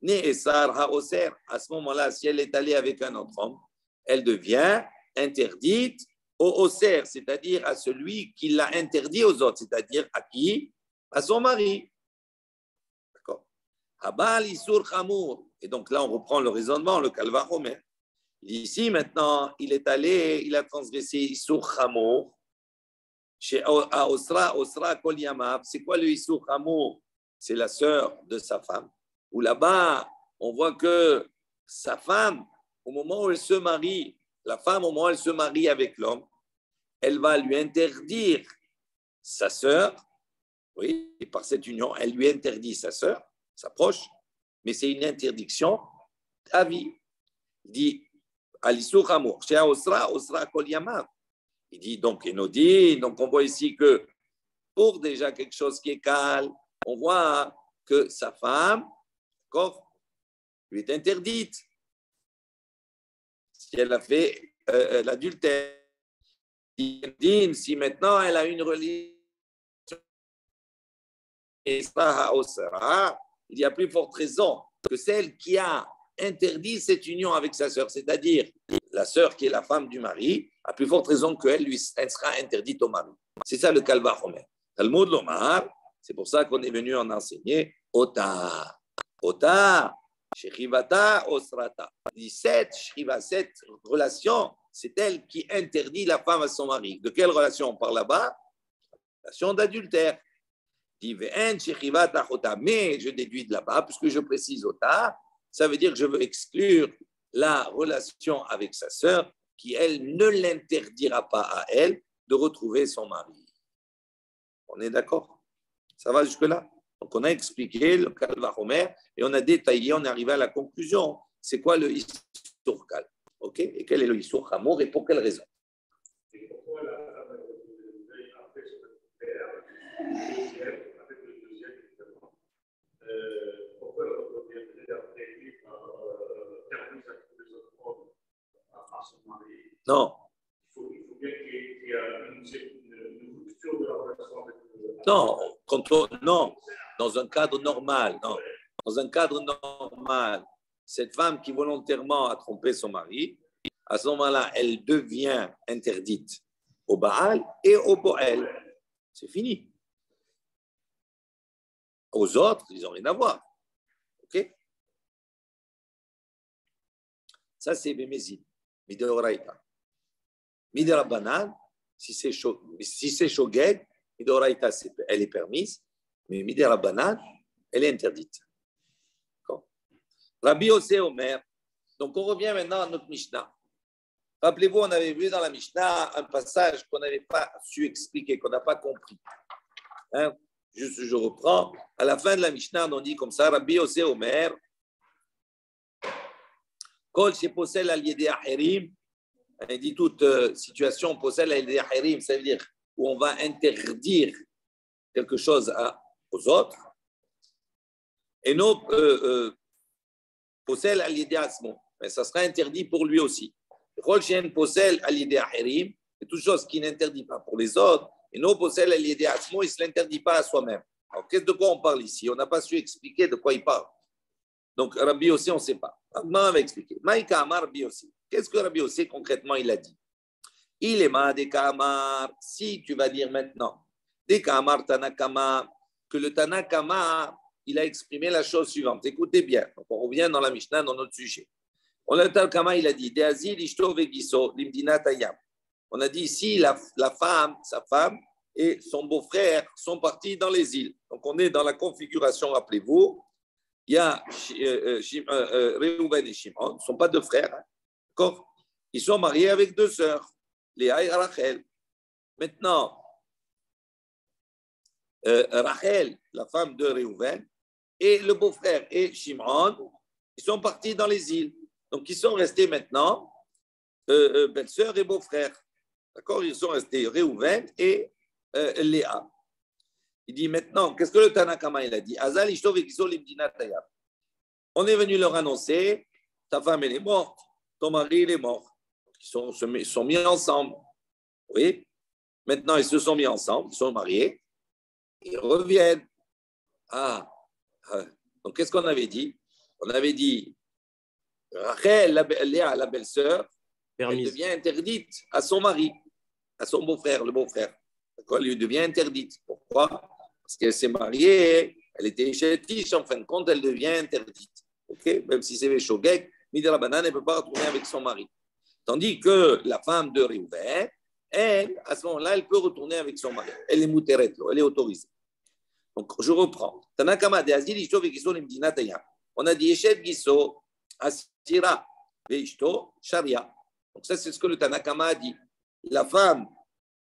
Ne Esar Haoser. À ce moment-là, si elle est allée avec un autre homme, elle devient interdite au Oser, c'est-à-dire à celui qui l'a interdit aux autres, c'est-à-dire à qui? À son mari. D'accord. Habal Isur Chamour. Et donc là, on reprend le raisonnement, le Kalva Omer. Ici, maintenant, il est allé, il a transgressé Isur Chamour. Chez Osra Kol Yamav, c'est quoi le Isur Chamour? C'est la sœur de sa femme. Où là-bas, on voit que sa femme, au moment où elle se marie, la femme, au moment où elle se marie avec l'homme, elle va lui interdire sa sœur, oui, et par cette union, elle lui interdit sa sœur, sa proche, mais c'est une interdiction à vie. Il dit, Alisur Hamour, chez Osra Kol Yamav. Il dit donc, Enodi, donc on voit ici que pour déjà quelque chose qui est calme, on voit que sa femme, d'accord, lui est interdite. Si elle a fait l'adultère, si maintenant elle a une religion, il y a plus forte raison que celle qui a interdit cette union avec sa sœur, c'est-à-dire la sœur qui est la femme du mari, a plus forte raison qu'elle, elle sera interdite au mari. C'est ça le Kalva Omer. Talmud Lomar, c'est pour ça qu'on est venu en enseigner Ota. Ota, Shechivata, Osrata. Cette relation, c'est elle qui interdit la femme à son mari. De quelle relation on parle là-bas? Relation d'adultère. Mais je déduis de là-bas, puisque je précise Ota, ça veut dire que je veux exclure la relation avec sa sœur, qui, elle, ne l'interdira pas à elle de retrouver son mari. On est d'accord? Ça va jusque-là? Donc, on a expliqué le Kalva Omer et on a détaillé, on est arrivé à la conclusion. C'est quoi le Issourkal? Ok? Et quel est le Issur Hamour et pour quelle raison? Et pourquoi la femme a fait ce père, avec le deuxième, évidemment, pourquoi elle reviendrait après lui par permis à tous les autres hommes à son mari? Non. Il faut bien qu'il y ait une rupture de la relation avec le... Non, dans un cadre normal, non. Dans un cadre normal, cette femme qui volontairement a trompé son mari, à ce moment-là, elle devient interdite au Baal et au Boel. C'est fini. Aux autres, ils n'ont rien à voir. OK? Ça, c'est Bémézid, Mideoraïta. Miderabanan, si c'est Shogeg, Mideoraïta, elle est permise, mais Miderabanan, elle est interdite. D'accord? Rabbi Osé Omer. Donc, on revient maintenant à notre Mishnah. Rappelez-vous, on avait vu dans la Mishnah un passage qu'on n'avait pas su expliquer, qu'on n'a pas compris. Hein? Juste, je reprends. À la fin de la Mishnah, on dit comme ça, Rabbi Yossé Omer, Kol sheposel al yedei acherim. Il dit toute situation posel al yedei acherim, ça veut dire où on va interdire quelque chose aux autres. Et non posel al yedei atzmo. Mais ça sera interdit pour lui aussi. Kol shen posel al yedei acherim, c'est toute chose qui n'interdit pas pour les autres. Et non posel al yedei atzmo, il ne se l'interdit pas à soi-même. Alors, de quoi on parle ici? On n'a pas su expliquer de quoi il parle. Donc, Rabbi Yossé, on ne sait pas. Maintenant, on va expliquer. Maïka Amar Rabbi Yossé. Qu'est-ce que Rabbi Yossé, concrètement, il a dit? Il est ma des Kamar. Si tu vas dire maintenant, des Kamar Tanakama, que le Tanakama, il a exprimé la chose suivante. Écoutez bien. Donc, on revient dans la Mishnah, dans notre sujet. Le Tanakama, il a dit, De Azil Ishto Vegiso, Limdina Tayam. On a dit ici, la femme, sa femme, et son beau-frère sont partis dans les îles. Donc, on est dans la configuration, rappelez-vous. Il y a Réhouven et Shimon, ils ne sont pas deux frères. Hein. D'accord? Ils sont mariés avec deux sœurs, Léa et Rachel. Maintenant, Rachel, la femme de Réhouven, et le beau-frère et Shimon, ils sont partis dans les îles. Donc, ils sont restés maintenant belle-sœur et beau-frère. D'accord? Ils sont restés Réhouven et Léa. Il dit maintenant, qu'est-ce que le Tanakama il a dit? Azal ishto vekiso limdina tayab. On est venu leur annoncer, ta femme elle est morte, ton mari il est mort. Ils sont mis ensemble. Oui. Maintenant ils se sont mis ensemble, ils sont mariés, ils reviennent. Donc qu'est-ce qu'on avait dit? On avait dit Rachel, Léa, la belle-sœur, elle devient interdite à son mari, à son beau-frère, le beau-frère. D'accord? Elle lui devient interdite. Pourquoi? Parce qu'elle s'est mariée, elle était chétiche, en fin de compte, elle devient interdite. Okay? Même si c'est Véchogek, Midera Banane, elle ne peut pas retourner avec son mari. Tandis que la femme de Réhouven, elle, à ce moment-là, elle peut retourner avec son mari. Elle est mouteret, elle est autorisée. Donc, je reprends. Tanakama de Azil, Ishto, Vekiso, Limdina Tayam. On a dit Eshet Giso, Asira, Veishto, Sharia. Donc, ça, c'est ce que le Tanakama a dit. La femme,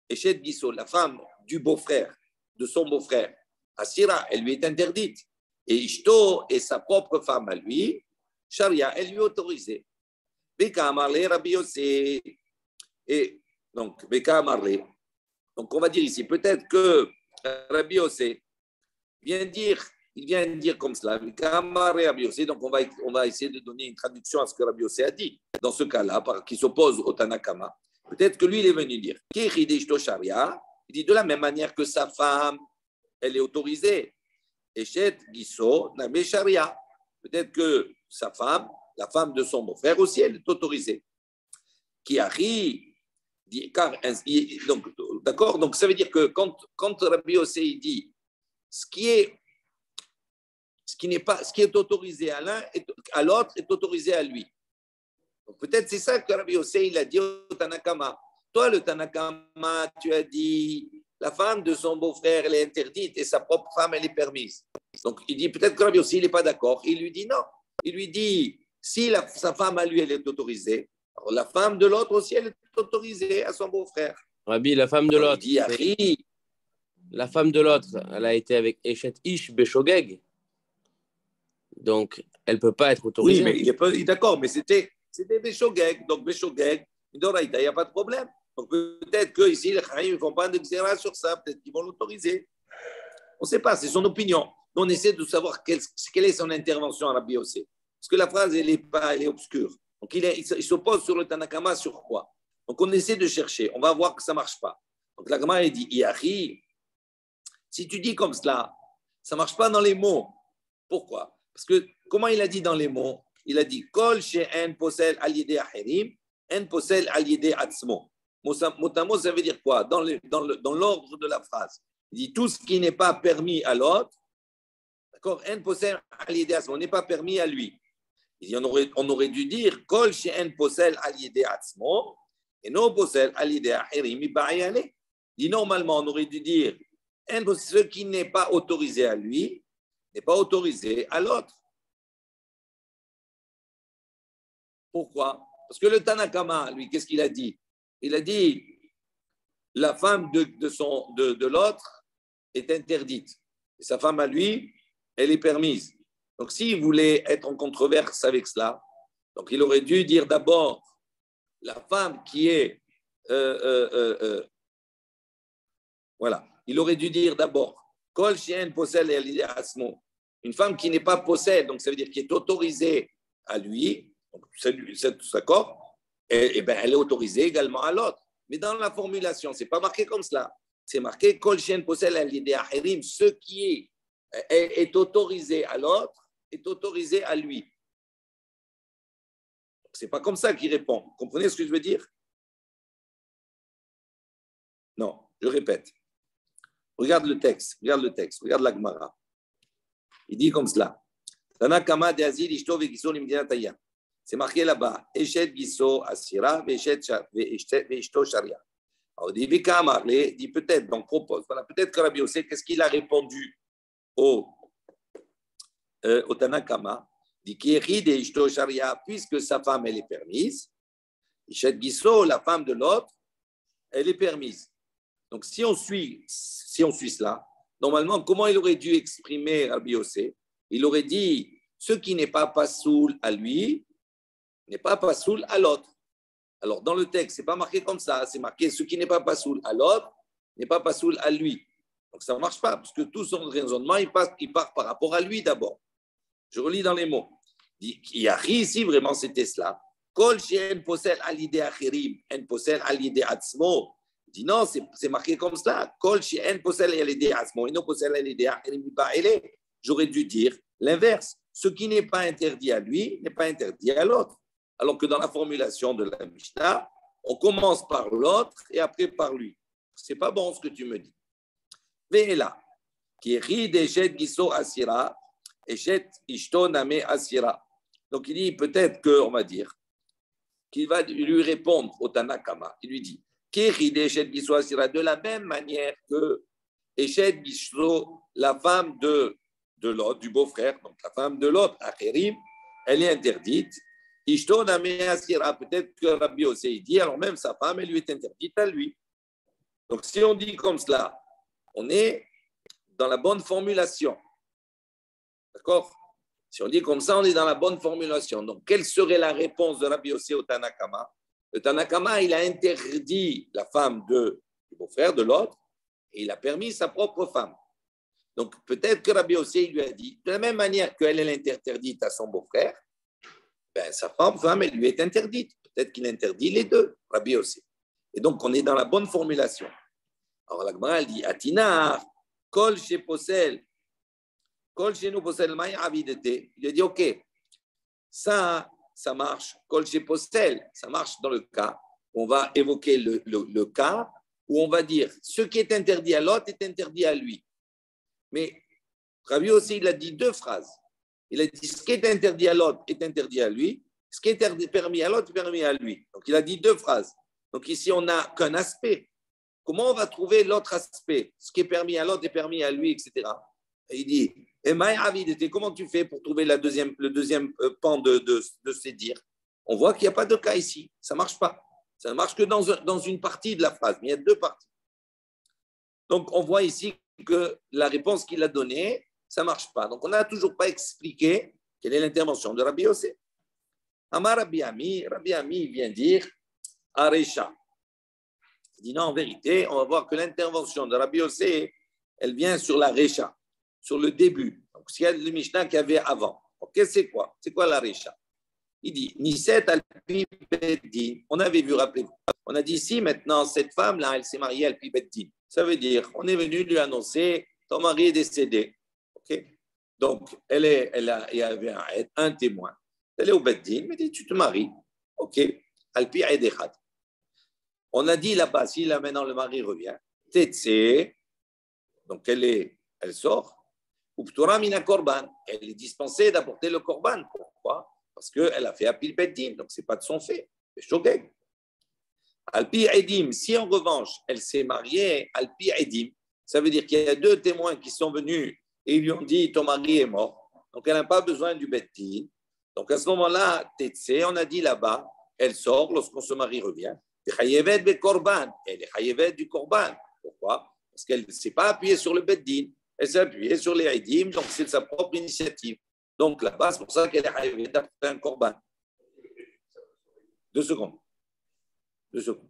Eshet Giso, la femme du beau-frère, de son beau-frère, Asira, elle lui est interdite. Et Ishto est sa propre femme à lui, Sharia, elle lui est autorisée. Beka Amarle, Rabbi Yossé. Et donc, Beka Amarle. Donc, on va dire ici, peut-être que Rabbi Yossé il vient dire comme cela, Beka Amarle, Rabbi Yossé. Donc, on va essayer de donner une traduction à ce que Rabbi Yossé a dit. Dans ce cas-là, qui s'oppose au Tanakama. Peut-être que lui, il est venu dire, Kechide Ishto Sharia. Il dit de la même manière que sa femme, elle est autorisée. Eshet Giso Name Sharia. Peut-être que sa femme, la femme de son beau-frère aussi, elle est autorisée. Qui arrive, donc, d'accord. Donc ça veut dire que quand Rabbi Yossé dit ce qui est autorisé à l'un, à l'autre est autorisé à lui. Donc peut-être c'est ça que Rabbi Yossé il a dit au Tanakama. Toi, le Tanakama, tu as dit la femme de son beau-frère, elle est interdite et sa propre femme, elle est permise. Donc, il dit peut-être que Rabbi aussi, il n'est pas d'accord. Il lui dit non. Il lui dit si sa femme à lui, elle est autorisée, alors la femme de l'autre aussi, elle est autorisée à son beau-frère. Rabbi, la femme de l'autre. Il dit la femme de l'autre, elle a été avec Eshet Ish Beshogeg. Donc, elle ne peut pas être autorisée. Oui, mais il est pas d'accord, mais c'était Beshogeg. Donc, Beshogeg, il n'y a pas de problème. Donc peut-être qu'ici, les Chaim ne font pas d'exéra sur ça, peut-être qu'ils vont l'autoriser. On ne sait pas, c'est son opinion. On essaie de savoir quelle est son intervention à Rabbi Yossé. Parce que la phrase, elle est obscure. Donc il s'oppose sur le Tanakama sur quoi? Donc on essaie de chercher, on va voir que ça ne marche pas. Donc la Gemara, elle dit, Iachi, si tu dis comme cela, ça ne marche pas dans les mots. Pourquoi? Parce que comment il a dit dans les mots? Il a dit, Kol she'en posel al yedei acherim, en posel al yedei atzmo. Motamo, ça veut dire quoi? Dans l'ordre de la phrase. Il dit tout ce qui n'est pas permis à l'autre, d'accord? En posel al yedei atzmo, n'est pas permis à lui. Il dit, on aurait dû dire Kol she'en posel al yedei atzmo, et non posel al yedei acherim, il dit normalement, on aurait dû dire ce qui n'est pas autorisé à lui, n'est pas autorisé à l'autre. Pourquoi? Parce que le Tanakama, lui, qu'est-ce qu'il a dit? Il a dit, la femme de l'autre est interdite. Et sa femme à lui, elle est permise. Donc, s'il voulait être en controverse avec cela, donc il aurait dû dire d'abord la femme qui est... voilà. Il aurait dû dire d'abord Kol Shien Posel et Asmo. Une femme qui n'est pas possède, donc ça veut dire qui est autorisée à lui, donc c'est tout d'accord, et ben elle est autorisée également à l'autre. Mais dans la formulation, c'est pas marqué comme cela. C'est marqué Kol Shien Posel et Acherim. Ce qui est autorisé à l'autre est autorisé à lui. C'est pas comme ça qu'il répond. Vous comprenez ce que je veux dire? Non, je répète. Regarde le texte, regarde la Gemara. Il dit comme cela. Tanakama de Azil, Ishto vegiso limdinataya. C'est marqué là-bas. Eshet giso asira, veishto sharia. Alors, il dit, il dit peut-être, donc propose. Voilà, peut-être que Rabbi Yossé, qu'est-ce qu'il a répondu au Tanakama? Il dit, Kiri de ishto sharia, puisque sa femme, elle est permise. Eshet giso, la femme de l'autre, elle est permise. Donc, si on suit cela, normalement, comment il aurait dû exprimer Rabbi Yossé? Il aurait dit, ce qui n'est pas pasoul à lui, n'est pas pasoul à l'autre. Alors, dans le texte, ce n'est pas marqué comme ça, c'est marqué, ce qui n'est pas pasoul à l'autre, n'est pas pasoul à lui. Donc, ça ne marche pas, parce que tout son raisonnement, il part par rapport à lui d'abord. Je relis dans les mots. Il y a ici, vraiment, c'était cela. Kol she'en posel al yidei acherim, en posel al yidei atzmo. Il dit non, c'est marqué comme cela. Kol she'en posel al yidei atzmo, eno posel al yidei acherim ba'ele. J'aurais dû dire l'inverse. Ce qui n'est pas interdit à lui n'est pas interdit à l'autre. Alors que dans la formulation de la Mishnah, on commence par l'autre et après par lui. C'est pas bon ce que tu me dis. Ve'ela, qui rit d'Eshet Giso Asira, Eshet Ishto Name Asira. Donc il dit peut-être qu'on va dire qu'il va lui répondre au Tanakama. Il lui dit qui rit d'Eshet Giso Asira de la même manière que Eshet Giso, la femme de l'autre, du beau-frère, donc la femme de l'autre, Acherim, elle est interdite. Ishto Name Asira, peut-être que Rabbi Yossé dit, alors même sa femme, elle lui est interdite à lui. Donc si on dit comme cela, on est dans la bonne formulation. D'accord? Si on dit comme ça, on est dans la bonne formulation. Donc, quelle serait la réponse de Rabbi Yossé au Tanakama? Le Tanakama, il a interdit la femme du beau-frère de l'autre et il a permis sa propre femme. Donc, peut-être que Rabbi Yossé lui a dit, de la même manière qu'elle est interdite à son beau-frère, ben, sa femme, elle lui est interdite. Peut-être qu'il interdit les deux, Rabbi Yossé. Et donc, on est dans la bonne formulation. Alors, la Gemara, elle dit, Atinar, Kol chez Posel, Kol chez nous Posel, Maï Avidete. Il a dit, OK, ça marche. Kol chez Posel, ça marche dans le cas. On va évoquer le cas où on va dire, ce qui est interdit à l'autre est interdit à lui. Mais Rabbi aussi, il a dit deux phrases. Il a dit, ce qui est interdit à l'autre est interdit à lui. Ce qui est permis à l'autre est permis à lui. Donc, il a dit deux phrases. Donc, ici, on n'a qu'un aspect. Comment on va trouver l'autre aspect? Ce qui est permis à l'autre est permis à lui, etc. Et il dit, comment tu fais pour trouver le deuxième pan de ces dires? On voit qu'il n'y a pas de cas ici. Ça ne marche pas. Ça ne marche que dans une partie de la phrase, mais il y a deux parties. Donc, on voit ici que la réponse qu'il a donnée, ça ne marche pas. Donc, on n'a toujours pas expliqué quelle est l'intervention de Rabbi Yossé. Amar Rabbi Ami vient dire Aresha. Il dit non, en vérité, on va voir que l'intervention de Rabbi Yossé, elle vient sur la Resha, sur le début. Donc, s'il y a le Mishnah qu'il y avait avant. Ok, c'est quoi? C'est quoi la Resha? Il dit Niset al-Pi Beddin. On avait vu, rappelez-vous. On a dit ici, maintenant, cette femme-là, elle s'est mariée al-Pi Beddin. Ça veut dire, on est venu lui annoncer ton mari est décédé. Ok? Donc, il y avait un témoin. Elle est au Beddin, mais dit tu te maries. Ok, al-Pi Edechad. On a dit là-bas, si là maintenant le mari revient, Tetse, donc elle sort, Uptura mina korban, elle est dispensée d'apporter le korban. Pourquoi? Parce qu'elle a fait apil beddin, donc ce n'est pas de son fait, c'est shogeg. Alpi edim, si en revanche elle s'est mariée, alpi edim, ça veut dire qu'il y a deux témoins qui sont venus et ils lui ont dit ton mari est mort, donc elle n'a pas besoin du beddin. Donc à ce moment-là, Tetse, on a dit là-bas, elle sort lorsqu'on se marie revient. Chayevet be korban, elle est chayevet du korban. Pourquoi? Parce qu'elle ne s'est pas appuyée sur le beddin, elle s'est appuyée sur les aidim, donc c'est de sa propre initiative. Donc là-bas, c'est pour ça qu'elle est chayevet d'apporter un korban. 2 secondes. 2 secondes.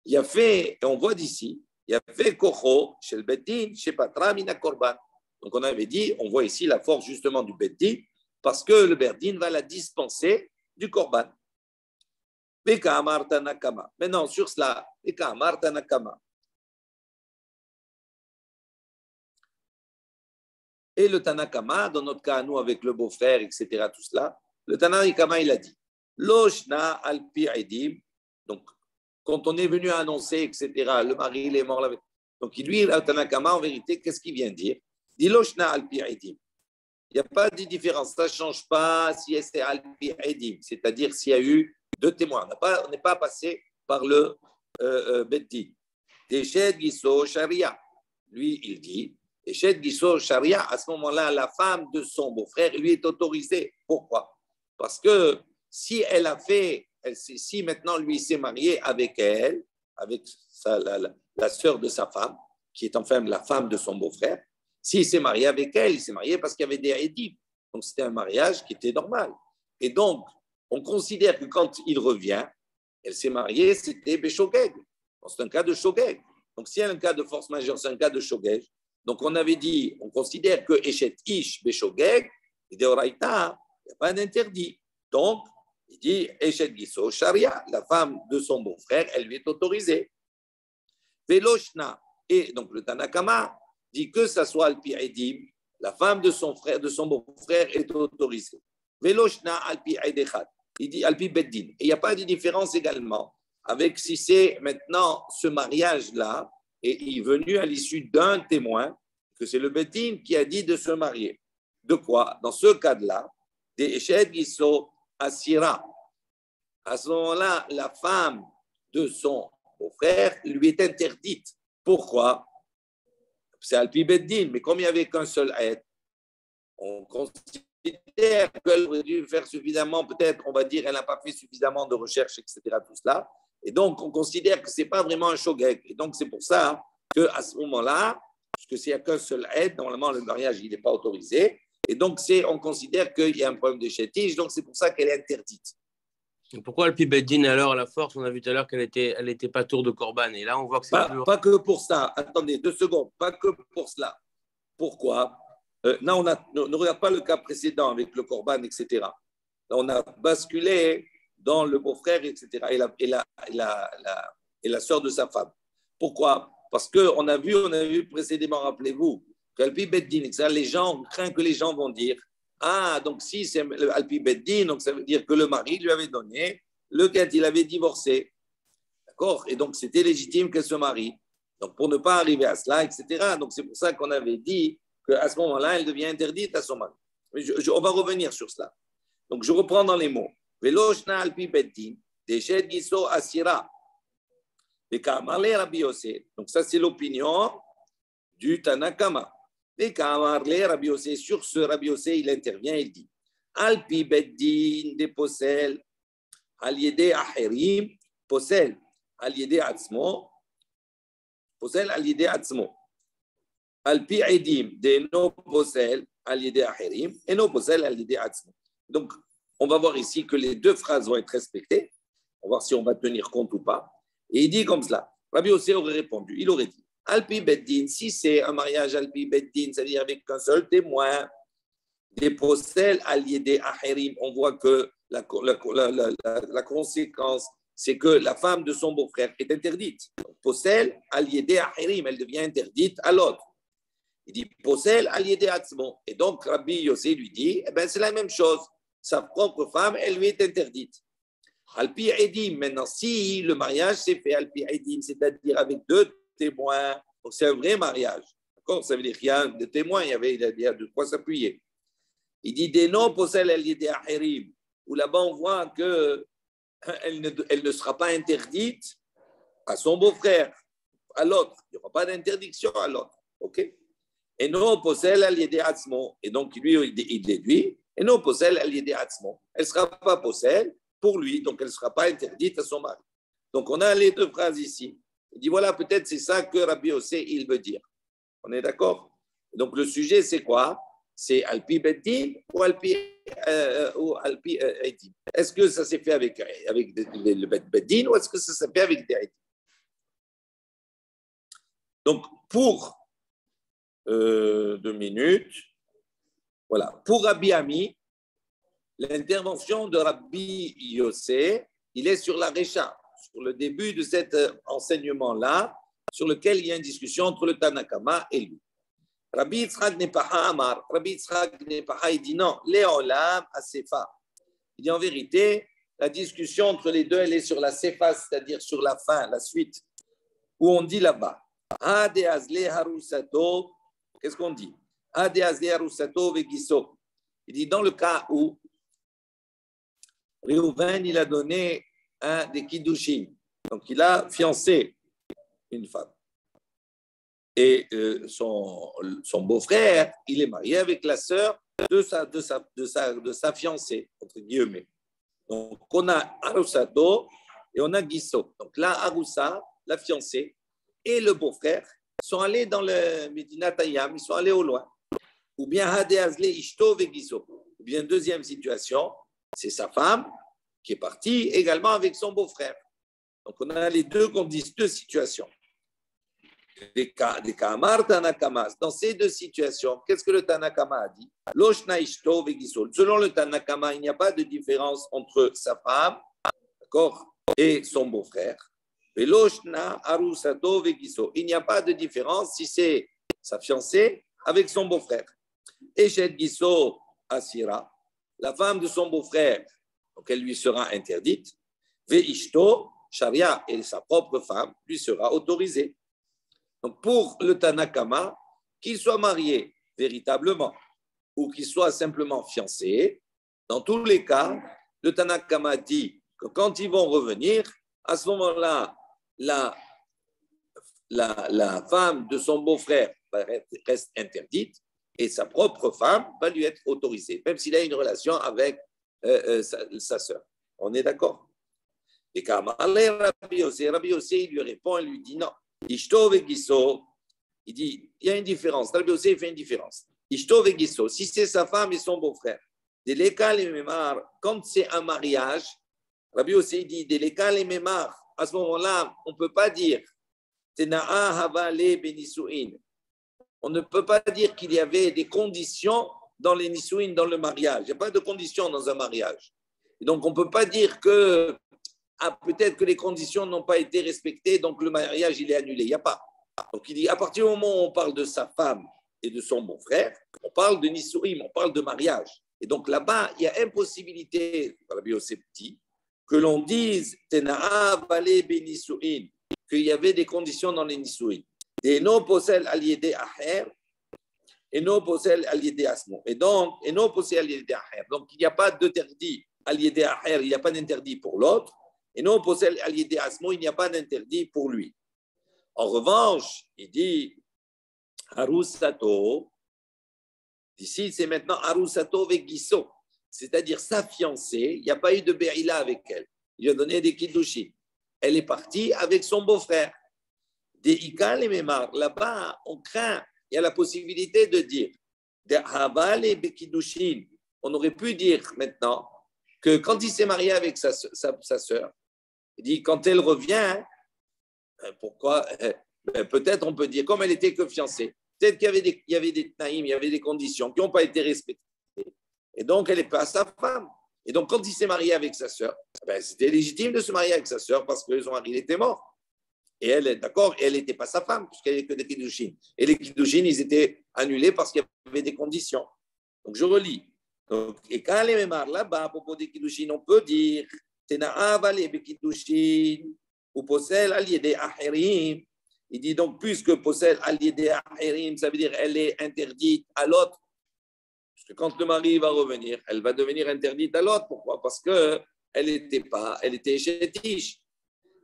Il y a fait, et on voit d'ici, il y a fait kocho chez le beddin, chez patra mina korban. Donc on avait dit, on voit ici la force justement du beddin, parce que le beddin va la dispenser du korban. Maintenant, sur cela, et le Tanakama, dans notre cas, nous, avec le beau-frère, etc., tout cela, le Tanakama, il a dit, Loshna alpi edim, donc, quand on est venu annoncer, etc., le mari, il est mort, donc, lui, le Tanakama, en vérité, qu'est-ce qu'il vient dire? Il dit Loshna alpi edim. Il n'y a pas de différence, ça ne change pas si c'est alpi edim, c'est-à-dire s'il y a eu 2 témoins. On n'est pas passé par le Beddin. Eshed Giso Sharia. Lui, il dit, Eshed Giso Sharia, à ce moment-là, la femme de son beau-frère, lui est autorisée. Pourquoi? Parce que si elle a fait, si maintenant lui s'est marié avec elle, avec la sœur de sa femme, qui est enfin la femme de son beau-frère, s'il s'est marié avec elle, il s'est marié parce qu'il y avait des édits. Donc c'était un mariage qui était normal. Et donc, on considère que quand il revient, elle s'est mariée, c'était Béchogeg. C'est un cas de Shogeg. Donc, s'il y a un cas de force majeure, c'est un cas de Shogeg. Donc, on avait dit, on considère que Eshet Ish Béchogeg, et de Oraïta, il n'y a pas d'interdit. Donc, il dit Eshet Giso Sharia, la femme de son beau-frère, elle lui est autorisée. Veloshna, et donc le Tanakama dit que ça soit Alpi Edim, la femme de son frère, de son beau-frère est autorisée. Veloshna Alpi Edechat. Il dit Alpi Beddin. Et il n'y a pas de différence également avec si c'est maintenant ce mariage-là est venu à l'issue d'un témoin, que c'est le Beddin qui a dit de se marier. De quoi? Dans ce cas-là, des Eshed Giso Asira. À ce moment-là, la femme de son beau-frère lui est interdite. Pourquoi? C'est Alpi Beddin, mais comme il n'y avait qu'un seul aide, on considère qu'elle aurait dû faire suffisamment, peut-être, on va dire, elle n'a pas fait suffisamment de recherche, etc., tout cela. Et donc, on considère que ce n'est pas vraiment un shogeg. Et donc, c'est pour ça qu'à ce moment-là, puisque s'il n'y a qu'un seul aide, normalement, le mariage, il n'est pas autorisé. Et donc, on considère qu'il y a un problème de chétige. Donc, c'est pour ça qu'elle est interdite. Et pourquoi le Beddin, alors, à la force, on a vu tout à l'heure qu'elle était pas tour de Corban. Et là, on voit que c'est pas que pour ça. Attendez, 2 secondes. Pas que pour cela. Pourquoi? Là, ne regarde pas le cas précédent avec le Corban, etc. Là, on a basculé dans le beau-frère, etc. Et la sœur de sa femme. Pourquoi? Parce qu'on a vu précédemment, rappelez-vous, qu'Alpi Beddin, les gens craignent que les gens vont dire ah, donc si c'est Alpi Beddin, donc ça veut dire que le mari lui avait donné lequel il avait divorcé. D'accord? Et donc c'était légitime qu'elle se marie. Donc pour ne pas arriver à cela, etc. Donc c'est pour ça qu'on avait dit qu'à ce moment-là, elle devient interdite à son mari. On va revenir sur cela. Donc, je reprends dans les mots. Veloshna alpi beddin, deshed giso asira. Vekamale Rabbi Yossé. Donc, ça, c'est l'opinion du Tanakama. Vekamale Rabbi Yossé. Sur ce, Rabbi Yossé, il intervient, il dit alpi beddin de posel, aliede aherim, posel, aliede atzmo, posel, aliede atzmo. Alpi edim de no posel al-yede acherim et no posel al-yede atzmo. Donc, on va voir ici que les 2 phrases vont être respectées. On va voir si on va tenir compte ou pas. Et il dit comme cela. Rabbi Yossé aurait répondu. Il aurait dit Alpi beddin, si c'est un mariage Alpi beddin, c'est-à-dire avec qu'un seul témoin, des posel al-yede acherim, on voit que la conséquence, c'est que la femme de son beau-frère est interdite. Posel al-yede acherim, elle devient interdite à l'autre. Il dit Posel al-yede atzmo. Et donc, Rabbi Yossé lui dit c'est la même chose. Sa propre femme, elle lui est interdite. Alpi edim, maintenant, si le mariage s'est fait alpi edim, c'est-à-dire avec 2 témoins, donc c'est un vrai mariage. D'accord? Ça veut dire qu'il y a des témoins, il y a de quoi s'appuyer. Il dit des noms Posel al-yede acherim, où là-bas on voit qu'elle ne sera pas interdite à son beau-frère, à l'autre. Il n'y aura pas d'interdiction à l'autre. OK? Et non posel al-yede atzmo. Et donc, lui, il déduit, et non posel al-yede atzmo. Elle ne sera pas posel, pour lui, donc elle ne sera pas interdite à son mari. Donc on a les deux phrases ici. Il dit voilà, peut-être c'est ça que Rabbi Yossé, il veut dire. On est d'accord? Donc le sujet, c'est quoi? C'est Alpi Beddin ou Alpi Eidim? Est-ce que ça s'est fait avec le Beddin ou est-ce que ça s'est fait avec des Eidim? Donc pour 2 minutes, voilà. Pour Rabbi Ami, l'intervention de Rabbi Yossé, il est sur la Récha, sur le début de cet enseignement-là, sur lequel il y a une discussion entre le Tanakama et lui. Rabbi Yitzhak Nepaha Amar, Rabbi Yitzhak Nepaha, il dit non, Léolam à Sefa. Il dit en vérité, la discussion entre les deux, elle est sur la Sefa, c'est-à-dire sur la fin, la suite, où on dit là-bas, Ade Azle Harusato, qu'est-ce qu'on dit? Ade Azle Harusato Vegiso. Il dit dans le cas où Réhouven, il a donné un des Kiddushin, donc il a fiancé une femme. Et son beau-frère, il est marié avec la sœur de sa fiancée, entre guillemets. Donc, on a Arusato et on a Gisso. Donc là, Arusa, la fiancée, et le beau-frère sont allés dans le Medina Tayyam, ils sont allés au loin. Ou bien Hade Azle Ishto ve Gisso. Ou bien deuxième situation, c'est sa femme qui est partie également avec son beau-frère. Donc on a les deux situations. Des Kamar Tanakamas. Dans ces deux situations, qu'est-ce que le Tanakama a dit? Loshna Ishto Vegisol. Selon le Tanakama, il n'y a pas de différence entre sa femme, d'accord, et son beau-frère. Et Loshna Arusato Vegiso. Il n'y a pas de différence si c'est sa fiancée avec son beau-frère. Et Shed Giso Asira, la femme de son beau-frère, donc elle lui sera interdite. Ve Ishto Sharia, et sa propre femme lui sera autorisée. Donc pour le Tanakama, qu'il soit marié véritablement ou qu'il soit simplement fiancé, dans tous les cas, le Tanakama dit que quand ils vont revenir, à ce moment-là, la femme de son beau-frère reste interdite et sa propre femme va lui être autorisée, même s'il a une relation avec sa sœur. On est d'accord? Et quand Rabbi Yossé, il lui répond, il lui dit non. Ishto vegiso, il dit, il y a une différence. Rabbi Yossé fait une différence. Ishto vegiso, si c'est sa femme et son beau-frère, quand c'est un mariage, Rabbi Yossé dit, à ce moment-là, on ne peut pas dire on ne peut pas dire qu'il y avait des conditions dans les nisuin, dans le mariage. Il n'y a pas de conditions dans un mariage. Et donc, on ne peut pas dire que peut-être que les conditions n'ont pas été respectées, donc le mariage, il est annulé. Il n'y a pas. Donc, il dit, à partir du moment où on parle de sa femme et de son beau-frère, on parle de nisuim, on parle de mariage. Et donc, là-bas, il y a impossibilité, Rabbi Yossé dit, que l'on dise Tena'a vale benisuin, qu'il y avait des conditions dans les nisuin. Et non posel aliédé aher, et non posel aliédé asmo. Et donc, et non posel aliédé aher. Donc, il n'y a pas d'interdit aliédé aher, il n'y a pas d'interdit pour l'autre. Et non posel aliédé asmo, il n'y a pas d'interdit pour lui. En revanche, il dit Harusato, ici c'est maintenant Harusato vegiso, c'est-à-dire sa fiancée, il n'y a pas eu de Be'ila avec elle. Il lui a donné des Kiddushin. Elle est partie avec son beau-frère. Des Ikal et Memar, là-bas, on craint, il y a la possibilité de dire des Haval et Bekidushin. On aurait pu dire maintenant que quand il s'est marié avec sa sœur, il dit quand elle revient, pourquoi peut-être on peut dire, comme elle était que fiancée, peut-être qu'il y avait des taïms, il y avait des conditions qui n'ont pas été respectées. Et donc, elle n'est pas sa femme. Et donc, quand il s'est marié avec sa sœur, c'était légitime de se marier avec sa sœur parce que son mari était mort. Et elle est d'accord, elle n'était pas sa femme, puisqu'elle n'est que des Kiddushin. Et les Kiddushin, ils étaient annulés parce qu'il y avait des conditions. Donc, je relis. Donc, et quand les mémars là-bas, à propos des Kiddushin, on peut dire Tena'a vale Kiddushin ou Posel aliédé aherim. Il dit donc, puisque Posel aliédé aherim, ça veut dire elle est interdite à l'autre. Parce que quand le mari va revenir, elle va devenir interdite à l'autre. Pourquoi? Parce qu'elle était chétiche.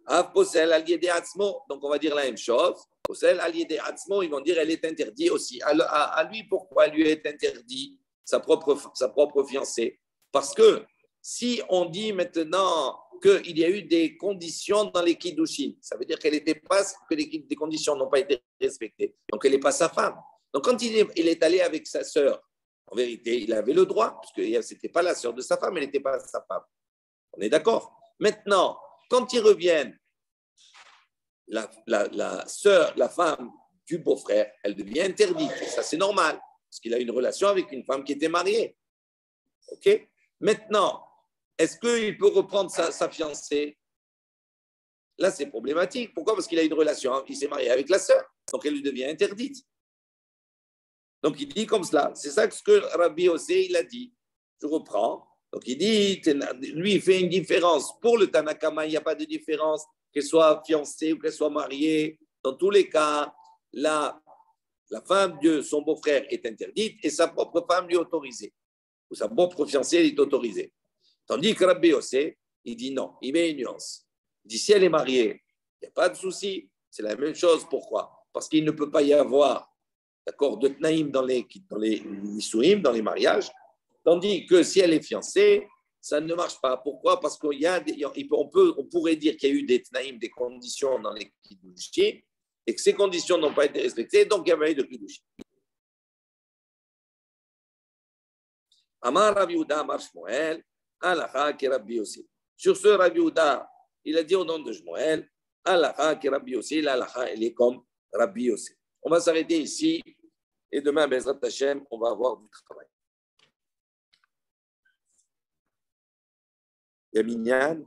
Donc, on va dire la même chose. Ils vont dire elle est interdite aussi. À lui, pourquoi lui est interdit sa propre fiancée? Parce que si on dit maintenant qu'il y a eu des conditions dans les Kiddushin, ça veut dire que les conditions n'ont pas été respectées. Donc, elle n'est pas sa femme. Donc, quand il est allé avec sa sœur, en vérité, il avait le droit, parce que ce n'était pas la sœur de sa femme, elle n'était pas sa femme. On est d'accord? Maintenant, quand ils reviennent, la sœur, la femme du beau-frère, elle devient interdite. Ça, c'est normal, parce qu'il a une relation avec une femme qui était mariée. OK? Maintenant, est-ce qu'il peut reprendre sa fiancée? Là, c'est problématique. Pourquoi? Parce qu'il a une relation, il s'est marié avec la sœur, donc elle lui devient interdite. Donc, il dit comme cela. C'est ça ce que Rabbi Osé, il a dit. Je reprends. Donc, il dit, lui, il fait une différence. Pour le Tanakama, il n'y a pas de différence, qu'elle soit fiancée ou qu'elle soit mariée. Dans tous les cas, la femme de son beau-frère est interdite et sa propre femme lui est autorisée. Ou sa propre fiancée est autorisée. Tandis que Rabbi Osé, il dit non, il met une nuance. Il dit, si elle est mariée, il n'y a pas de souci. C'est la même chose. Pourquoi? Parce qu'il ne peut pas y avoir de tnaïm dans les nisuim, dans les mariages, tandis que si elle est fiancée, ça ne marche pas. Pourquoi? Parce on pourrait dire qu'il y a eu des tnaïm, des conditions dans les kiddushim, et que ces conditions n'ont pas été respectées, donc il y avait eu de kiddushim. Amar Rabbi Yehuda, Amar Shmuel, Halacha ki Rabbi Yossi. Sur ce, Rabbi Yehuda, il a dit au nom de Shmuel, Halacha ki Rabbi Yossi, l'Halacha, elle est comme Rabbi Yossi. On va s'arrêter ici et demain, Bezrat Hashem, on va avoir du travail. Il y a Minyan.